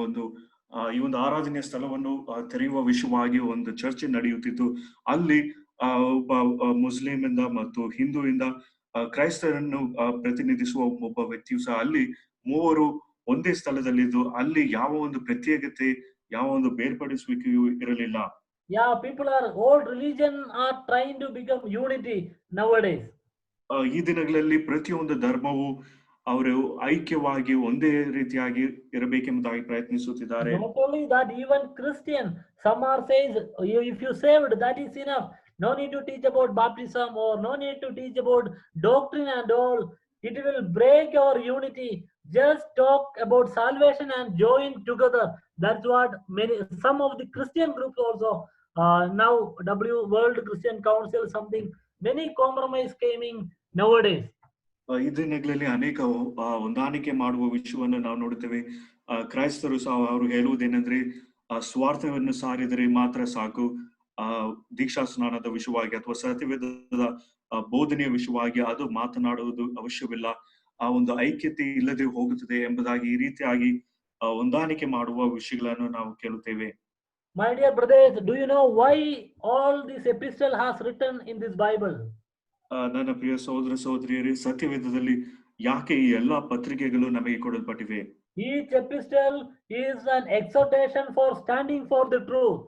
ಈ ಒಂದು ಆರಾಧನೆಯ ಸ್ಥಳವನ್ನು ತೆರೆಯುವ ವಿಷಯವಾಗಿ ಒಂದು ಚರ್ಚೆ ನಡೆಯುತ್ತಿತ್ತು. ಅಲ್ಲಿ ಒಬ್ಬ ಮುಸ್ಲಿಂ ಇಂದ ಮತ್ತು ಹಿಂದೂಯಿಂದ ಕ್ರೈಸ್ತರನ್ನು ಪ್ರತಿನಿಧಿಸುವ ಒಬ್ಬ ವ್ಯಕ್ತಿಯು ಸಹ ಅಲ್ಲಿ ಮೂವರು ಒಂದೇ ಸ್ಥಳದಲ್ಲಿದ್ದು ಅಲ್ಲಿ ಯಾವ ಒಂದು ಪ್ರತ್ಯೇಕತೆ, ಯಾವ ಒಂದು ಬೇರ್ಪಡಿಸುವಿಕೆಯೂ ಇರಲಿಲ್ಲ. Yeah, people are, all religion are trying to become unity nowadays. ಈ ದಿನಗಳಲ್ಲಿ ಪ್ರತಿಯೊಂದು ಧರ್ಮವು ಅವರು ಐಕ್ಯವಾಗಿ ಒಂದೇ ರೀತಿಯಾಗಿ ಇರಬೇಕೆಂಬುದಾಗಿ ಪ್ರಯತ್ನಿಸುತ್ತಿದ್ದಾರೆ. Not only that, even Christian, some are says, if you saved, that is enough. No need to teach about baptism or no need to teach about doctrine and all. It will break our unity. Just talk about salvation and join together. That's what some of the Christian groups also now World Christian Council something, many compromise coming nowadays. ಈ ದಿನಗಳಲ್ಲಿ ಅನೇಕ ಹೊಂದಾಣಿಕೆ ಮಾಡುವ ವಿಷಯವನ್ನು ನಾವು ನೋಡುತ್ತೇವೆ. ಕ್ರೈಸ್ತರು ಸಹ ಅವರು ಹೇಳುವುದೇನೆಂದ್ರೆ, ಸ್ವಾರ್ಥವನ್ನು ಸಾರಿದರೆ ಮಾತ್ರ ಸಾಕು, ದೀಕ್ಷಾ ಸ್ನಾನದ ವಿಷಯವಾಗಿ ಅಥವಾ ಸತ್ಯವೇದದ ಬೋಧನೆಯ ವಿಷಯವಾಗಿ ಅದು ಮಾತನಾಡುವುದು ಅವಶ್ಯವಿಲ್ಲ, ಆ ಒಂದು ಐಕ್ಯತೆ ಇಲ್ಲದೆ ಹೋಗುತ್ತದೆ ಎಂಬುದಾಗಿ ಈ ರೀತಿಯಾಗಿ ಹೊಂದಾಣಿಕೆ ಮಾಡುವ ವಿಷಯಗಳನ್ನು ನಾವು ಕೇಳುತ್ತೇವೆ. My dear brothers, do you know why all this epistle has written in this Bible? ನನ್ನ ಪ್ರಿಯ ಸಹೋದರ ಸಹೋದರಿಯರೇ, ಸತ್ಯವೇದದಲ್ಲಿ ಯಾಕೆ ಈ ಎಲ್ಲಾ ಪತ್ರಿಕೆಗಳು ನಮಗೆ ಕೊಡಲ್ಪಟ್ಟಿವೆ? Each epistle is an exhortation for standing for the truth.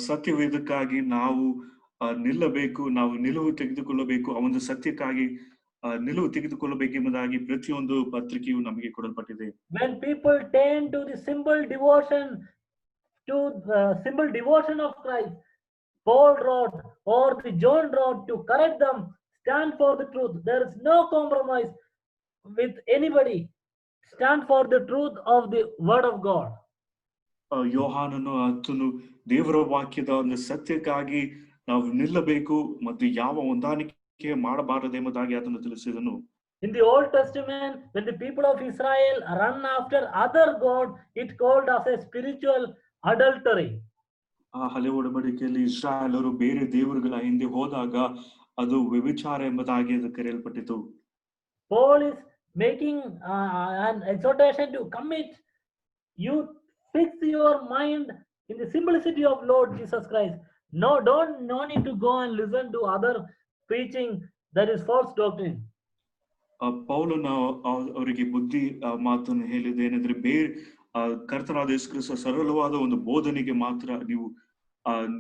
ಸತ್ಯವೇದಕ್ಕಾಗಿ ನಾವು ನಿಲ್ಲಬೇಕು, ನಾವು ನಿಲುವು ತೆಗೆದುಕೊಳ್ಳಬೇಕು, ಆ ಒಂದು ಸತ್ಯಕ್ಕಾಗಿ ನಿಲುವು ತೆಗೆದುಕೊಳ್ಳಬೇಕೆಂಬುದಾಗಿ ಪ್ರತಿಯೊಂದು ಪತ್ರಿಕೆಯು ನಮಗೆ ಕೊಡಲ್ಪಟ್ಟಿದೆ. When people turn to the simple devotion of Christ, Paul wrote or the John wrote to correct them, stand for the truth. There is no compromise with anybody. Stand for the truth of the word of God. ಯೋಹಾನನು ಆತನು ದೇವರ ವಾಕ್ಯದ ಒಂದು ಸತ್ಯಕ್ಕಾಗಿ ನಾವು ನಿಲ್ಲಬೇಕು ಮತ್ತು ಯಾವ ಹೊಂದಾಣಿಕೆ ಮಾಡಬಾರದೆಂಬುದಾಗಿ ಆತನು ತಿಳಿಸಿದನು. In the Old Testament, when the people of Israel run after other god, it called as a spiritual adultery. ಆ ಹಳೆ ಒಡಂಬಡಿಕೆಯಲ್ಲಿ ಇಸ್ರಾಯೇಲರು ಬೇರೆ ದೇವರುಗಳ ಹಿಂದೆ ಹೋದಾಗ ಅದು ವ್ಯಭಿಚಾರ ಎಂಬುದಾಗಿ ಅದು ಕರೆಯಲ್ಪಟ್ಟಿತು. Paul is making an exhortation to commit. You fix your mind in the simplicity of Lord Jesus Christ. No need to go and listen to other preaching that is false doctrine. ಪೌಲನ ಅವರಿಗೆ ಬುದ್ಧಿ ಮಾತನ್ನು ಹೇಳಿದ್ದೇನೆಂದ್ರೆ, ಬೇರೆ ಕರ್ತನಾದ ಯೇಸು ಕ್ರಿಸ್ತ ಸರಳವಾದ ಒಂದು ಬೋಧನೆಗೆ ಮಾತ್ರ ನೀವು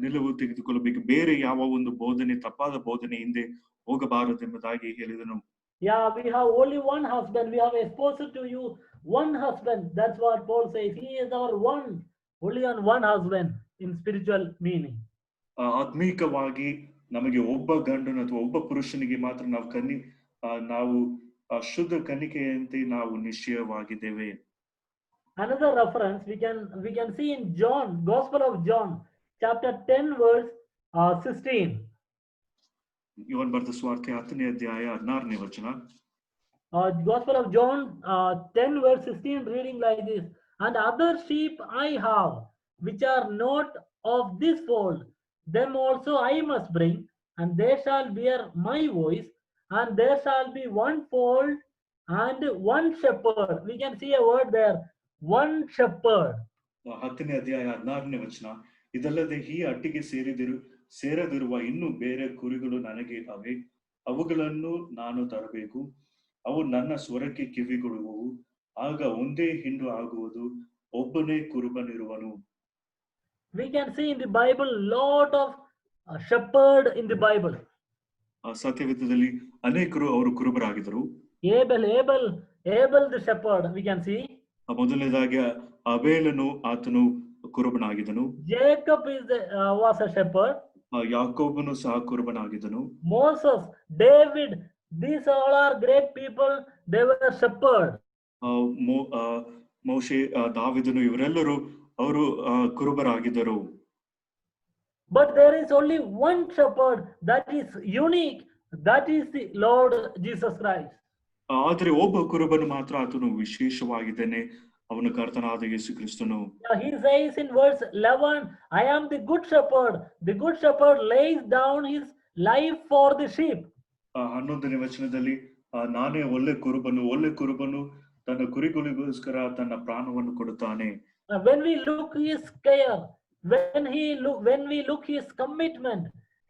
ನಿಲುವು ತೆಗೆದುಕೊಳ್ಳಬೇಕು, ಬೇರೆ ಯಾವ ಒಂದು ಬೋಧನೆ, ತಪ್ಪಾದ ಬೋಧನೆ ಹಿಂದೆ ಹೋಗಬಾರದೆಂಬುದಾಗಿ ಹೇಳಿದನು. Yeah, we have only one husband. We have exposed to you one husband. That's what Paul says. He is our one, only on one husband. in spiritual meaning. ಆತ್ಮೀಕವಾಗಿ ನಮಗೆ ಒಬ್ಬ ಗಂಡನ ಅಥವಾ ಒಬ್ಬ ಪುರುಷನಿಗೆ ಮಾತ್ರ ನಾವು ಶುದ್ಧ ಕನ್ನಿಕೆಯಂತೆ ನಾವು ನಿಶ್ಚಯವಾಗಿದ್ದೇವೆ. Another reference we can see in John, Gospel of John, chapter 10 verse 16. Yohan ಬರೆದ ಸುವಾರ್ತೆ 10ನೇ ಅಧ್ಯಾಯ 16ನೇ ವಚನ. Gospel of John 10 verse 16 reading like this: and other sheep I have which are not of this fold, them also I must bring, and they shall hear my voice, and there shall be one fold and one shepherd. We can see a word there, one shepherd. 10ನೇ ಅಧ್ಯಾಯ 16ನೇ ವಚನ. ಇದಲ್ಲದೆ ಈ ಹಟ್ಟಿಗೆ ಸೇರದಿರುವ ಇನ್ನೂ ಬೇರೆ ಕುರಿಗಳು ನನಗೆ ಅವೆ, ಅವುಗಳನ್ನು ನಾನು ತರಬೇಕು, ಅವು ನನ್ನ ಸ್ವರಕ್ಕೆ ಕಿವಿಗೊಡುವವು, ಆಗ ಒಂದೇ ಹಿಂಡು ಆಗುವುದು, ಒಬ್ಬನೇ ಕುರುಬನಿರುವನು. We can see in the Bible lot of shepherd in the Bible. ಸತ್ಯವೇದದಲ್ಲಿ ಅನೇಕರು ಅವರು ಕುರುಬರಾಗಿದ್ದರು. Abel the shepherd, we can see. ಮೊದಲನೇದಾಗಿ ಅಬೇಲನು ಆತನು ಕುರುಬನಾಗಿದ್ದನು. Jacob was a shepherd. ಯಾಕೋಬನು ಸಹ ಕುರುಬನಾಗಿದ್ದನು. Moses, David, these all are great people, they were shepherd. ಮೋಶೆ, ದಾವಿದನು ಇವರೆಲ್ಲರೂ ಅವರು ಕುರುಬರಾಗಿದ್ದರು. But there is only one shepherd that is unique, that is the Lord Jesus Christ. ಆದರೆ ಒಬ್ಬ ಕುರುಬನು ಮಾತ್ರ ಆತನು ವಿಶೇಷವಾಗಿದ್ದಾನೆ, ಅವನು ಕರ್ತನಾದ ಯೇಸು ಕ್ರಿಸ್ತನು. He says in verse 11, I am the good shepherd. The good shepherd lays down his life for the sheep. 11ನೇ ವಚನದಲ್ಲಿ ನಾನೇ ಒಳ್ಳೆ ಕುರುಬನು ತನ್ನ ಕುರಿಗಳಿಗೋಸ್ಕರ ತನ್ನ ಪ್ರಾಣವನ್ನು ಕೊಡುತ್ತಾನೆ. When we look his care, when we look his commitment,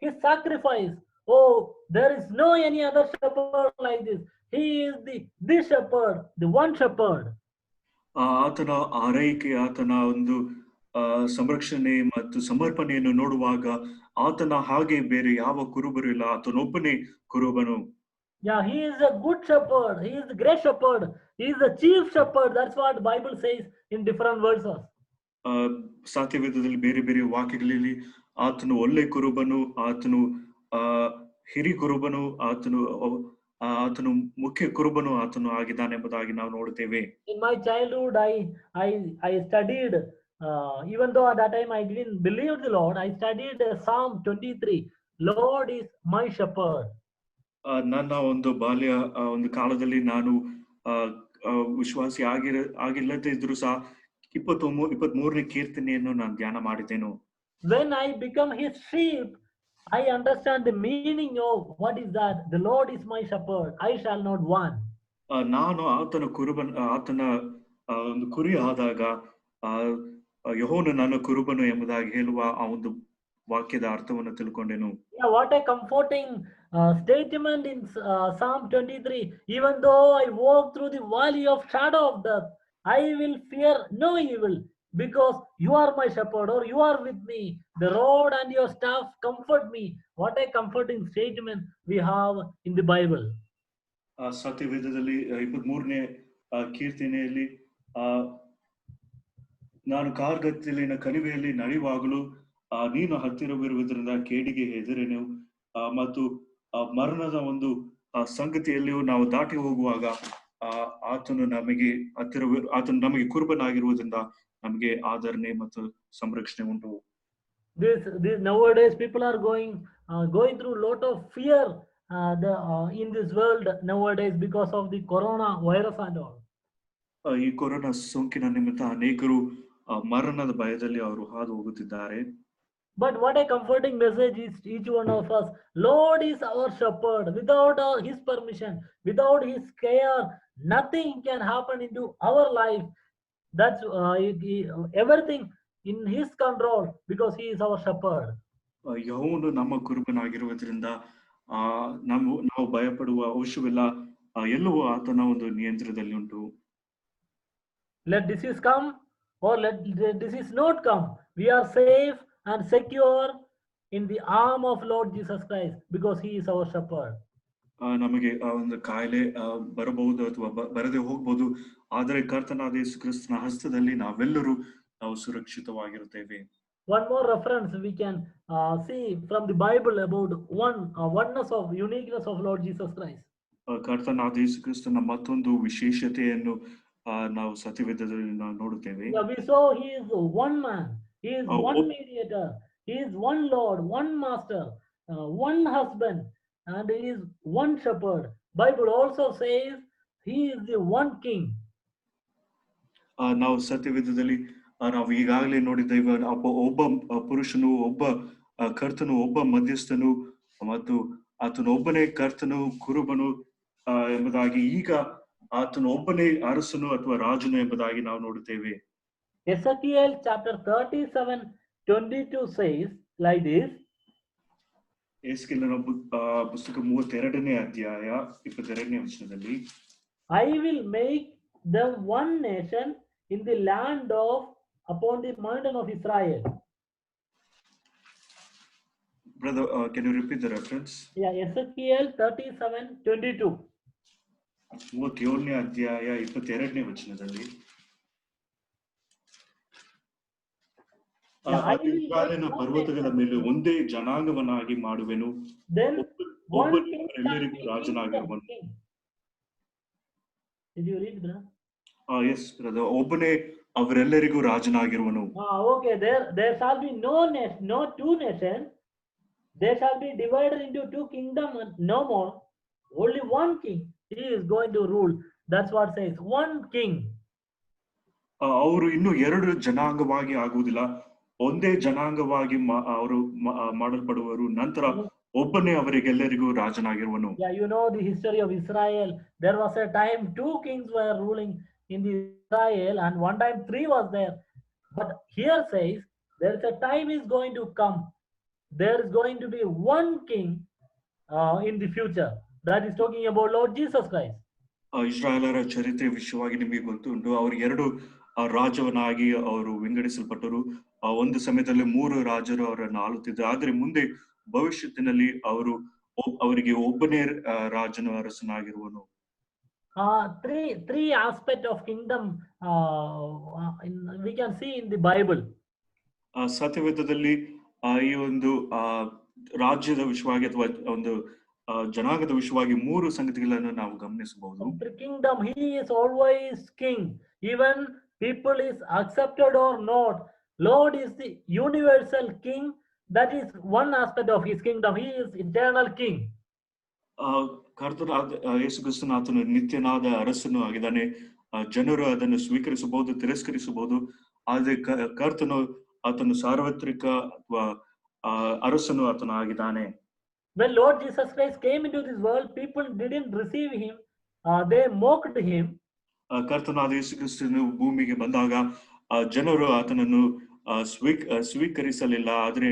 his sacrifice, oh, there is no any other shepherd like this. He is the shepherd, the one shepherd. ಆತನ ಆರೈಕೆ, ಆತನ ಒಂದು ಸಂರಕ್ಷಣೆ ಮತ್ತು ಸಮರ್ಪಣೆಯನ್ನು ನೋಡುವಾಗ ಆತನ ಹಾಗೆ ಬೇರೆ ಯಾವ ಕುರುಬರು ಇಲ್ಲ, ಆತನೊಬ್ಬನೇ ಕುರುಬನು. Yeah, he is a good shepherd. He is the great shepherd. He is the chief shepherd. That's what the Bible says in different verses. ಸತ್ಯವೇದದಲ್ಲಿ ಬೇರೆ ಬೇರೆ ವಾಕ್ಯಗಳಲ್ಲಿ ಆತನು ಒಳ್ಳೆ ಕುರುಬನು, ಆತನು ಹಿರಿ ಕುರುಬನು, ಆತನು ಮುಖ್ಯ ಕುರುಬನು ಆತನು ಆಗಿದ್ದಾನೆ ಎಂಬುದಾಗಿ ನಾವು ನೋಡುತ್ತೇವೆ. In my childhood, I studied, even though at that time I didn't believe the Lord, I studied Psalm 23. Lord is my shepherd. ನನ್ನ ಒಂದು ಬಾಲ್ಯ ಒಂದು ಕಾಲದಲ್ಲಿ ನಾನು ವಿಶ್ವಾಸಿ ಆಗಿಲ್ಲದೆ ಇದ್ರು ಸಹ 23ನೇ ಕೀರ್ತನೆಯನ್ನು ನಾನು ಧ್ಯಾನ ಮಾಡಿದ್ದೇನು. When I become his sheep, I understand the meaning of what is that. The Lord is my shepherd, I shall not want. ನಾನು ಆತನ ಒಂದು ಕುರಿ ಆದಾಗ ಯೆಹೋವನು ನನ್ನ ಕುರುಬನು ಎಂಬುದಾಗಿ ಹೇಳುವ ಆ ಒಂದು ವಾಕ್ಯದ ಅರ್ಥವನ್ನು ತಿಳ್ಕೊಂಡೆನು. What a comforting statement in Psalm 23. Even though I walk through the valley of shadow of death, I will fear no evil, because you are my shepherd, or you are with me. The rod and your staff comfort me. What a comforting statement we have in the Bible. ಸತ್ಯವೇದದಲ್ಲಿ 23ನೇ ಕೀರ್ತನೆಯಲ್ಲಿ ನಾನು ಕಾರ್ಗತ್ತಲಿನ ಕಣಿವೆಯಲ್ಲಿ ನಡೆಯುವಾಗಲೂ ನೀನು ಹತ್ತಿರವಿರುವುದರಿಂದ ಕೇಡಿಗೆ ಹೆದರೆನು, ಮತ್ತು ಮರಣದ ಒಂದು ಸಂಗತಿಯಲ್ಲಿಯೂ ನಾವು ದಾಟಿ ಹೋಗುವಾಗ ಆತನು ನಮಗೆ ಕುರುಬನಾಗಿರುವುದರಿಂದ ನಮಗೆ ಆದರಣೆ ಮತ್ತು ಸಂರಕ್ಷಣೆ ಉಂಟು. This nowadays people are going through lot of fear in this world nowadays because of the corona virus and all. ಈ ಕೊರೋನಾ ಸೋಂಕಿನ ನಿಮಿತ್ತ ಅನೇಕರು ಮರಣದ ಭಯದಲ್ಲಿ ಅವರು ಹಾದು ಹೋಗುತ್ತಿದ್ದಾರೆ. But what a comforting message is each one of us. Lord is our shepherd. Without his permission, without his care, nothing can happen into our life. That's everything in his control, because he is our shepherd. ಯೆಹೋವನು ನಮ್ಮ ಕುರುಬನಾಗಿರುವುದರಿಂದ ನಾವು ಭಯಪಡುವ ಅವಶ್ಯವಿಲ್ಲ, ಎಲ್ಲವೂ ಆತನ ಒಂದು ನಿಯಂತ್ರಣದಲ್ಲಿ ಉಂಟು. Let disease come or let disease not come, we are safe and secure in the arm of Lord Jesus Christ, because he is our shepherd. ನಮಗೆ ಒಂದು ಕಾಯಿಲೆ ಬರಬಹುದು ಅಥವಾ ಬರದೆ ಹೋಗಬಹುದು, ಆದರೆ ಕರ್ತನಾದ ಯೇಸು ಕ್ರಿಸ್ತನ ಹಸ್ತದಲ್ಲಿ ನಾವು ಸುರಕ್ಷಿತವಾಗಿರುತ್ತೇವೆ. one more reference we can see from the Bible about oneness of uniqueness of Lord Jesus Christ. ಕರ್ತನಾದ ಯೇಸು ಕ್ರಿಸ್ತನ ಮತ್ತೊಂದು ವಿಶೇಷತೆಯನ್ನು ನಾವು ಸತ್ಯವೇದದಲ್ಲಿ ನಾವು ನೋಡುತ್ತೇವೆ. Yeah, we saw he is one man, he is one mediator, he is one Lord, one master, one husband, and he is one shepherd. Bible also says he is the one king. ನಾವು ಸತ್ಯವೇದದಲ್ಲಿ ನಾವು ಈಗಾಗಲೇ ನೋಡಿದ್ದೇವೆ, ಒಬ್ಬ ಪುರುಷನು, ಒಬ್ಬ ಕರ್ತನು, ಒಬ್ಬ ಮಧ್ಯಸ್ಥನು ಮತ್ತು ಆತನು ಒಬ್ಬನೇ ಕರ್ತನು, ಕುರುಬನು ಎಂಬುದಾಗಿ, ಈಗ ಆತನು ಒಬ್ಬನೇ ಅರಸನು ಅಥವಾ ರಾಜನು ಎಂಬುದಾಗಿ ನಾವು ನೋಡುತ್ತೇವೆ. Ezekiel chapter 37:22 says like this. ಯೆಹೆಜ್ಕೇಲನ ಪುಸ್ತಕ 32ನೇ ಅಧ್ಯಾಯ 22ನೇ ವಚನದಲ್ಲಿ, I will make them one nation in the land of upon the mountain of Israel. Brother, can you repeat the reference? Yeah, Ezekiel 37:22. 37ನೇ ಅಧ್ಯಾಯ 22ನೇ ವಚನದಲ್ಲಿ, ಇಸ್ರಾಯೇಲಿನ ಪರ್ವತಗಳ ಮೇಲೆ ಒಂದೇ ಜನಾಂಗವನ್ನಾಗಿ ಮಾಡುವೆನು, ಒಬ್ಬನೆಲ್ಲರಿಗೂ ರಾಜನಾಗಿರುವನು. Did you read that? Yes, brother. ಒಬ್ಬನೇ ಅವರೆಲ್ಲರಿಗೂ ರಾಜನಾಗಿರುವನು. Okay, there shall be no two nations. They shall be divided into two kingdoms, no more. Only one king. He is going to rule. That's what says. One king. ಅವರು ಇನ್ನು ಎರಡು ಜನಾಂಗವಾಗಿ ಆಗುವುದಿಲ್ಲ, ಒಂದೇ ಜನಾಂಗವಾಗಿ ಅವರು ಮಾಡಲ್ಪಡುವರು. ನಂತರ ಒಬ್ಬನೇ ಅವರಿಗೆಲ್ಲರಿಗೂ ರಾಜನಾಗಿರುವನು. Yeah, you know the history of Israel. There was a time two kings were ruling in the Israel, and one time three was there. But here says there is a time is going to come. There is going to be one king in the future. That is talking about Lord Jesus Christ. ಇಸ್ರಾಯೇಲರ ಚರಿತ್ರೆ ವಿಷಯವಾಗಿ ನಿಮಗೆ ಗೊತ್ತುಂಟು. ಅವರು ಎರಡು ರಾಜವನ್ನಾಗಿ ಅವರು ವಿಂಗಡಿಸಲ್ಪಟ್ಟರು. ಒಂದು ಸಮಯದಲ್ಲಿ ಮೂರು ರಾಜರು ಅವರನ್ನು ಆಳುತ್ತಿದ್ದರು. ಆದ್ರೆ ಮುಂದೆ ಭವಿಷ್ಯತ್ತಿನಲ್ಲಿ ಅವರಿಗೆ ಒಬ್ಬನೇ ರಾಜನು ಅರಸನಾಗಿರುವನು. Three aspects of kingdom we can see in the Bible. ಸತ್ಯವೇದದಲ್ಲಿ ಈ ಒಂದು ರಾಜ್ಯದ ವಿಷಯವಾಗಿ ಅಥವಾ ಒಂದು ಜನಾಂಗದ ವಿಷಯವಾಗಿ ಮೂರು ಸಂಗತಿಗಳನ್ನು ನಾವು ಗಮನಿಸಬಹುದು. The kingdom, he is always king, even people is accepted or not. Lord is the universal king. That is one aspect of his kingdom. He is eternal king. ಕರ್ತನಾದ ಯೇಸು ಕ್ರಿಸ್ತನು ಆತನು ನಿತ್ಯನಾದ ಅರಸನು ಆಗಿದ್ದಾನೆ. ಜನರು ಅದನ್ನು ಸ್ವೀಕರಿಸಬಹುದು, ತಿರಸ್ಕರಿಸಬಹುದು. ಆದ್ರೆ ಕರ್ತನು ಆತನು ಸಾರ್ವತ್ರಿಕ ಅಥವಾ ಅರಸನು ಆತನು ಆಗಿದ್ದಾನೆ. When Lord Jesus Christ came into this world, people didn't receive him. They mocked him. ಕರ್ತನಾದ ಯೇಸು ಕ್ರಿಸ್ತನು ಭೂಮಿಗೆ ಬಂದಾಗ ಜನರು ಆತನನ್ನು ಸ್ವೀಕರಿಸಲಿಲ್ಲ, ಆದ್ರೆ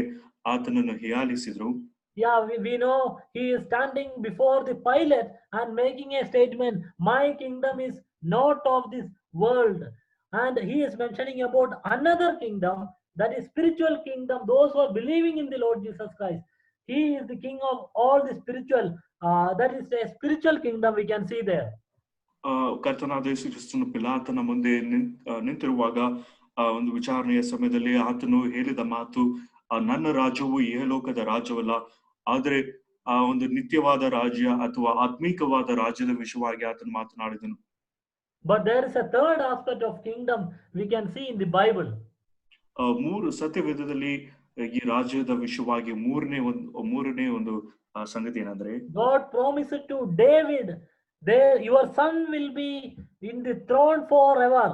ಆತನನ್ನು ಹೀಯಾಳಿಸಿದ್ರು. Yeah, we know he is standing before the Pilate and making a statement, my kingdom is not of this world. And he is mentioning about another kingdom, that is spiritual kingdom, those who are believing in the Lord Jesus Christ. He is the king of all the spiritual, that is a spiritual kingdom we can see there. ಕರ್ತನಾದ ಯೇಸು ಕ್ರಿಸ್ತನು ಪಿಲಾತನ ಮುಂದೆ ನಿಂತಿರುವಾಗ ಒಂದು ವಿಚಾರಣೆಯ ಸಮಯದಲ್ಲಿ ಆತನು ಹೇಳಿದ ಮಾತು, ನನ್ನ ರಾಜ್ಯವು ಇಹಲೋಕದ ರಾಜ್ಯವಲ್ಲ, ಆದ್ರೆ ಒಂದು ನಿತ್ಯವಾದ ರಾಜ್ಯ ಅಥವಾ ಆತ್ಮೀಕವಾದ ರಾಜ್ಯದ ವಿಷಯವಾಗಿ ಆತನು ಮಾತನಾಡಿದನು. But there is a third aspect of kingdom we can see in the Bible. ಮೂರು ಸತ್ಯವೇದದಲ್ಲಿ ಈ ರಾಜ್ಯದ ವಿಷಯವಾಗಿ ಮೂರನೇ ಒಂದು ಸಂಗತಿ ಏನಂದ್ರೆ, God promised to David, your son will be in the throne forever.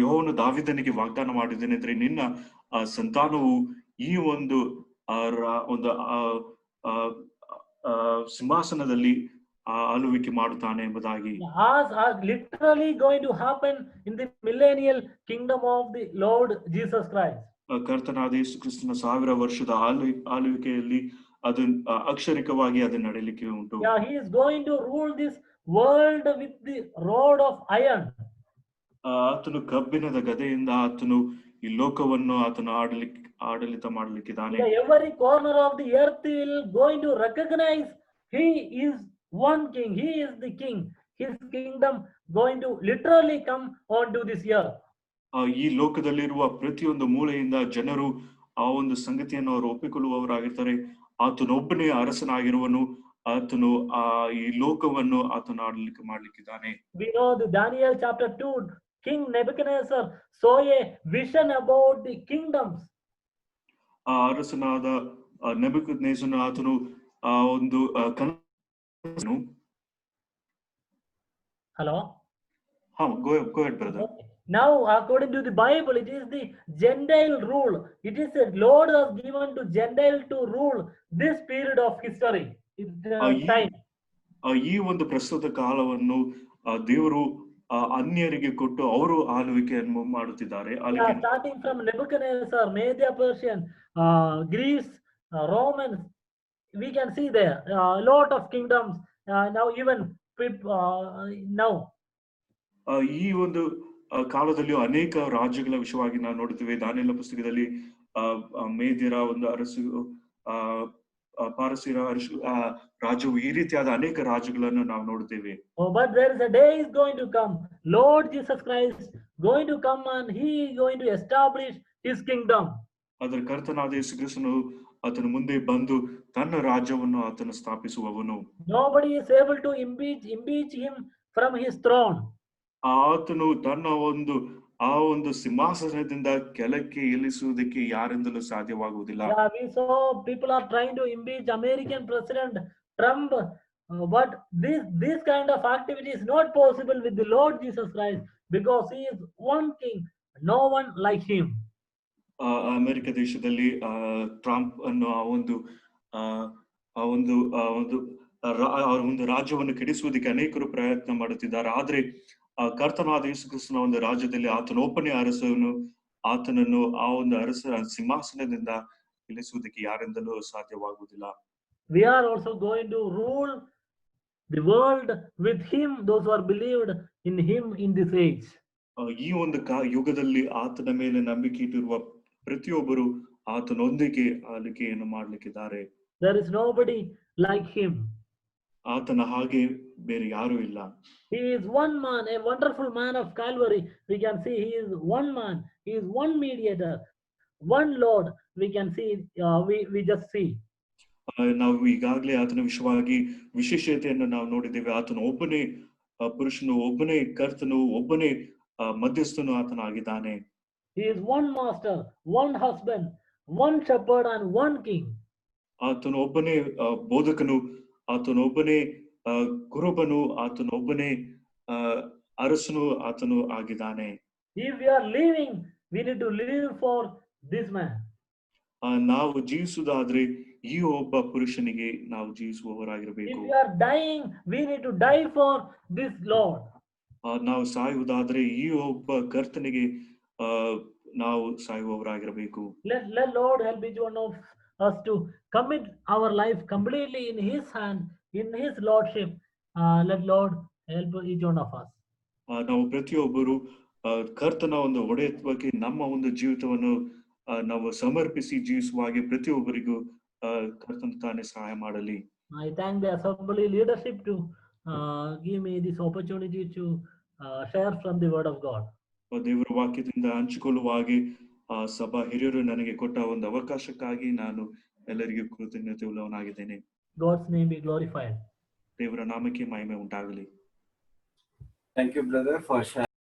ಯೆಹೋವನು ದಾವೀದನಿಗೆ ವಾಗ್ದಾನ ಮಾಡಿದ್ದೇನೆಂದ್ರೆ, ನಿನ್ನ ಸಂತಾನವು ಈ ಒಂದು ಸಿಂಹಾಸನದಲ್ಲಿ ಆಳುವಿಕೆ ಮಾಡುತ್ತಾನೆ ಎಂಬುದಾಗಿ. Literally going to happen in the millennial kingdom of the Lord Jesus Christ. ಕರ್ತನಾದ ಯೇಸು ಕ್ರಿಸ್ತನ 1000 ವರ್ಷದ ಆಳ್ವಿಕೆಯಲ್ಲಿ ಅದು ಅಕ್ಷರಿಕವಾಗಿ ಅದು ನಡೆಯಲಿಕ್ಕೆ ಉಂಟು. Yeah, he is going to rule this world with the rod of iron. ಆತನು ಕಬ್ಬಿಣದ ಗದೆಯಿಂದ ಆತನು ಈ ಲೋಕವನ್ನು ಆತನು ಆಡಳಿತ ಮಾಡಲಿಕ್ಕಿದ್ದಾನೆ. Every corner of the earth will going to recognize he is one king. He is the king. His kingdom going to literally come onto this earth. ಈ ಲೋಕದಲ್ಲಿರುವ ಪ್ರತಿಯೊಂದು ಮೂಲೆಯಿಂದ ಜನರು ಆ ಒಂದು ಸಂಗತಿಯನ್ನು ಅವರು ಒಪ್ಪಿಕೊಳ್ಳುವವರಾಗಿರ್ತಾರೆ. ಆತನೊಬ್ಬನೇ ಅರಸನಾಗಿರುವನು, ಆತನು ಈ ಲೋಕವನ್ನು ಆತನು ಆಡಲಿಕ್ಕೆ ಮಾಡ್ಲಿಕ್ಕಿದ್ದಾನೆ. We know the Daniel chapter 2, King Nebuchadnezzar saw a vision about the kingdoms. ಆ ಅರಸನಾದ ನೆಬೂಕದ್ನೆಚ್ಚರನು ಆತನು ಒಂದು ಕನಸನ್ನು Hello. go ahead brother. Okay. Now, according to the Bible, it is the Gentile rule. It is the Lord has given to Gentile to rule this period of history. Time. ಈ ಒಂದು ಪ್ರಸ್ತುತ ಕಾಲವನ್ನು ದೇವರು ಅನ್ಯರಿಗೆ ಕೊಟ್ಟು ಅವರು ಆಳ್ವಿಕೆಯನ್ನು ಮಾಡುತ್ತಿದ್ದಾರೆ. Starting from Nebuchadnezzar, Media Persian, Greece, Romans, we can see there a lot of kingdoms. Now even now. ಈ ಒಂದು ಕಾಲದಲ್ಲಿಯೂ ಅನೇಕ ರಾಜ್ಯಗಳ ವಿಷಯವಾಗಿ ನಾವು ನೋಡುತ್ತೇವೆ. ದಾನಿಯೇಲನ ಪುಸ್ತಕದಲ್ಲಿ ಮೇದ್ಯರ ಒಂದು ಅರಸು, ಪಾರಸಿರ ರಾಜ್ಯವು, ಈ ರೀತಿಯಾದ ಅನೇಕ ರಾಜ್ಯಗಳನ್ನು ನಾವು ನೋಡುತ್ತೇವೆ. Oh, but there is a day is going to come. Lord Jesus Christ going to come and he is going to establish his kingdom. ಅದರ ಕರ್ತನಾದ ಯೇಸು ಕ್ರಿಸ್ತನು ಆತನ ಮುಂದೆ ಬಂದು ತನ್ನ ರಾಜ್ಯವನ್ನು ಆತನು ಸ್ಥಾಪಿಸುವವನು. Nobody is able to impeach him from his throne. ಆತನು ತನ್ನ ಆ ಒಂದು ಸಿಂಹಾಸನದಿಂದ ಕೆಳಕ್ಕೆ ಇಳಿಸುವುದಕ್ಕೆ ಯಾರಿಂದಲೂ ಸಾಧ್ಯವಾಗುವುದಿಲ್ಲ. We saw people are trying to impeach American President Trump, but this kind of activity is not possible with the Lord Jesus Christ, because he is one king, no one like him. America ದೇಶದಲ್ಲಿ Trump ಅನ್ನು ಒಂದು ರಾಜ್ಯವನ್ನು ಕೆಡಿಸುವುದಕ್ಕೆ ಅನೇಕರು ಪ್ರಯತ್ನ ಮಾಡುತ್ತಿದ್ದಾರೆ. ಆದ್ರೆ ಕರ್ತನಾದ ಯೇಸು ಕ್ರಿಸ್ತನ ಒಂದು ರಾಜ್ಯದಲ್ಲಿ ಆತನೊಬ್ಬನೇ ಅರಸನು, ಆತನನ್ನು ಆ ಒಂದು ಅರಸರ ಸಿಂಹಾಸನದಿಂದ ಇಳಿಸುವುದಕ್ಕೆ ಯಾರಿಂದಲೂ ಸಾಧ್ಯವಾಗುವುದಿಲ್ಲ. We are also going to rule the world with him, those who are believed in him in this age. ಈ ಒಂದು ಯುಗದಲ್ಲಿ ಆತನ ಮೇಲೆ ನಂಬಿಕೆ ಇಟ್ಟಿರುವ ಪ್ರತಿಯೊಬ್ಬರು ಆತನೊಂದಿಗೆ ಆಳ್ವಿಕೆಯನ್ನು ಮಾಡಲಿಕ್ಕಿದ್ದಾರೆ. There is nobody like him. ಆತನ ಹಾಗೆ ಬೇರೆ ಯಾರೂ ಇಲ್ಲ. He is one man, a wonderful man of Calvary. We can see he is one man, he is one mediator, one Lord. We can see, we just see. ನಾವು ಈಗಾಗಲೇ ಆತನ ವಿಷಯವಾಗಿ ವಿಶೇಷತೆಯನ್ನು ನಾವು ನೋಡಿದ್ದೇವೆ. ಆತನು ಒಬ್ಬನೇ ಪುರುಷನು, ಒಬ್ಬನೇ ಕರ್ತನು, ಒಬ್ಬನೇ ಮಧ್ಯಸ್ಥನು ಆತನಾಗಿದ್ದಾನೆ. He is one master, one husband, one shepherd and one king. ಆತನು ಒಬ್ಬನೇ ಬೋಧಕನು, ಆತನೊಬ್ಬನೇ ಕುರುಬನು, ಆತನೊಬ್ಬನೇ ಅರಸನು ಆತನು ಆಗಿದ್ದಾನೆ. If we are living, we need to live for this man. ನಾವು ಜೀವಿಸುವುದಾದ್ರೆ ಈ ಒಬ್ಬ ಪುರುಷನಿಗೆ ನಾವು ಜೀವಿಸುವವರಾಗಿರಬೇಕು. If we are dying, we need to die for this Lord. ನಾವು ಸಾಯುವುದಾದ್ರೆ ಈ ಒಬ್ಬ ಕರ್ತನಿಗೆ ನಾವು ಸಾಯುವವರಾಗಿರಬೇಕು. Let Lord help each one of us to commit our life completely in his hand, in his lordship. Let Lord help each one of us. ನಾವು ಪ್ರತಿಯೊಬ್ಬರು ಕರ್ತನ ಒಂದು ಒಡೆತನಕ್ಕೆ ನಮ್ಮ ಒಂದು ಜೀವಿತವನ್ನು ನಾವು ಸಮರ್ಪಿಸಿ ಜೀವಿಸುವ ಹಾಗೆ ಪ್ರತಿಯೊಬ್ಬರಿಗೂ ಕರ್ತನ ತಾನೇ ಸಹಾಯ ಮಾಡಲಿ. I thank the assembly leadership to give me this opportunity to share from the word of God. ದೇವರ ವಾಕ್ಯದಿಂದ ಹಂಚಿಕೊಳ್ಳುವ ಹಾಗೆ ಸಭಾ ಹಿರಿಯರು ನನಗೆ ಕೊಟ್ಟ ಒಂದು ಅವಕಾಶಕ್ಕಾಗಿ ನಾನು ಎಲ್ಲರಿಗೂ ಕೃತಜ್ಞತೆ ಉಳ್ಳವನಾಗಿದ್ದೇನೆ. God's name be glorified. ದೇವರ ನಾಮಕ್ಕೆ ಮಹಿಮೆ ಉಂಟಾಗಲಿ. Thank you, brother, for sharing.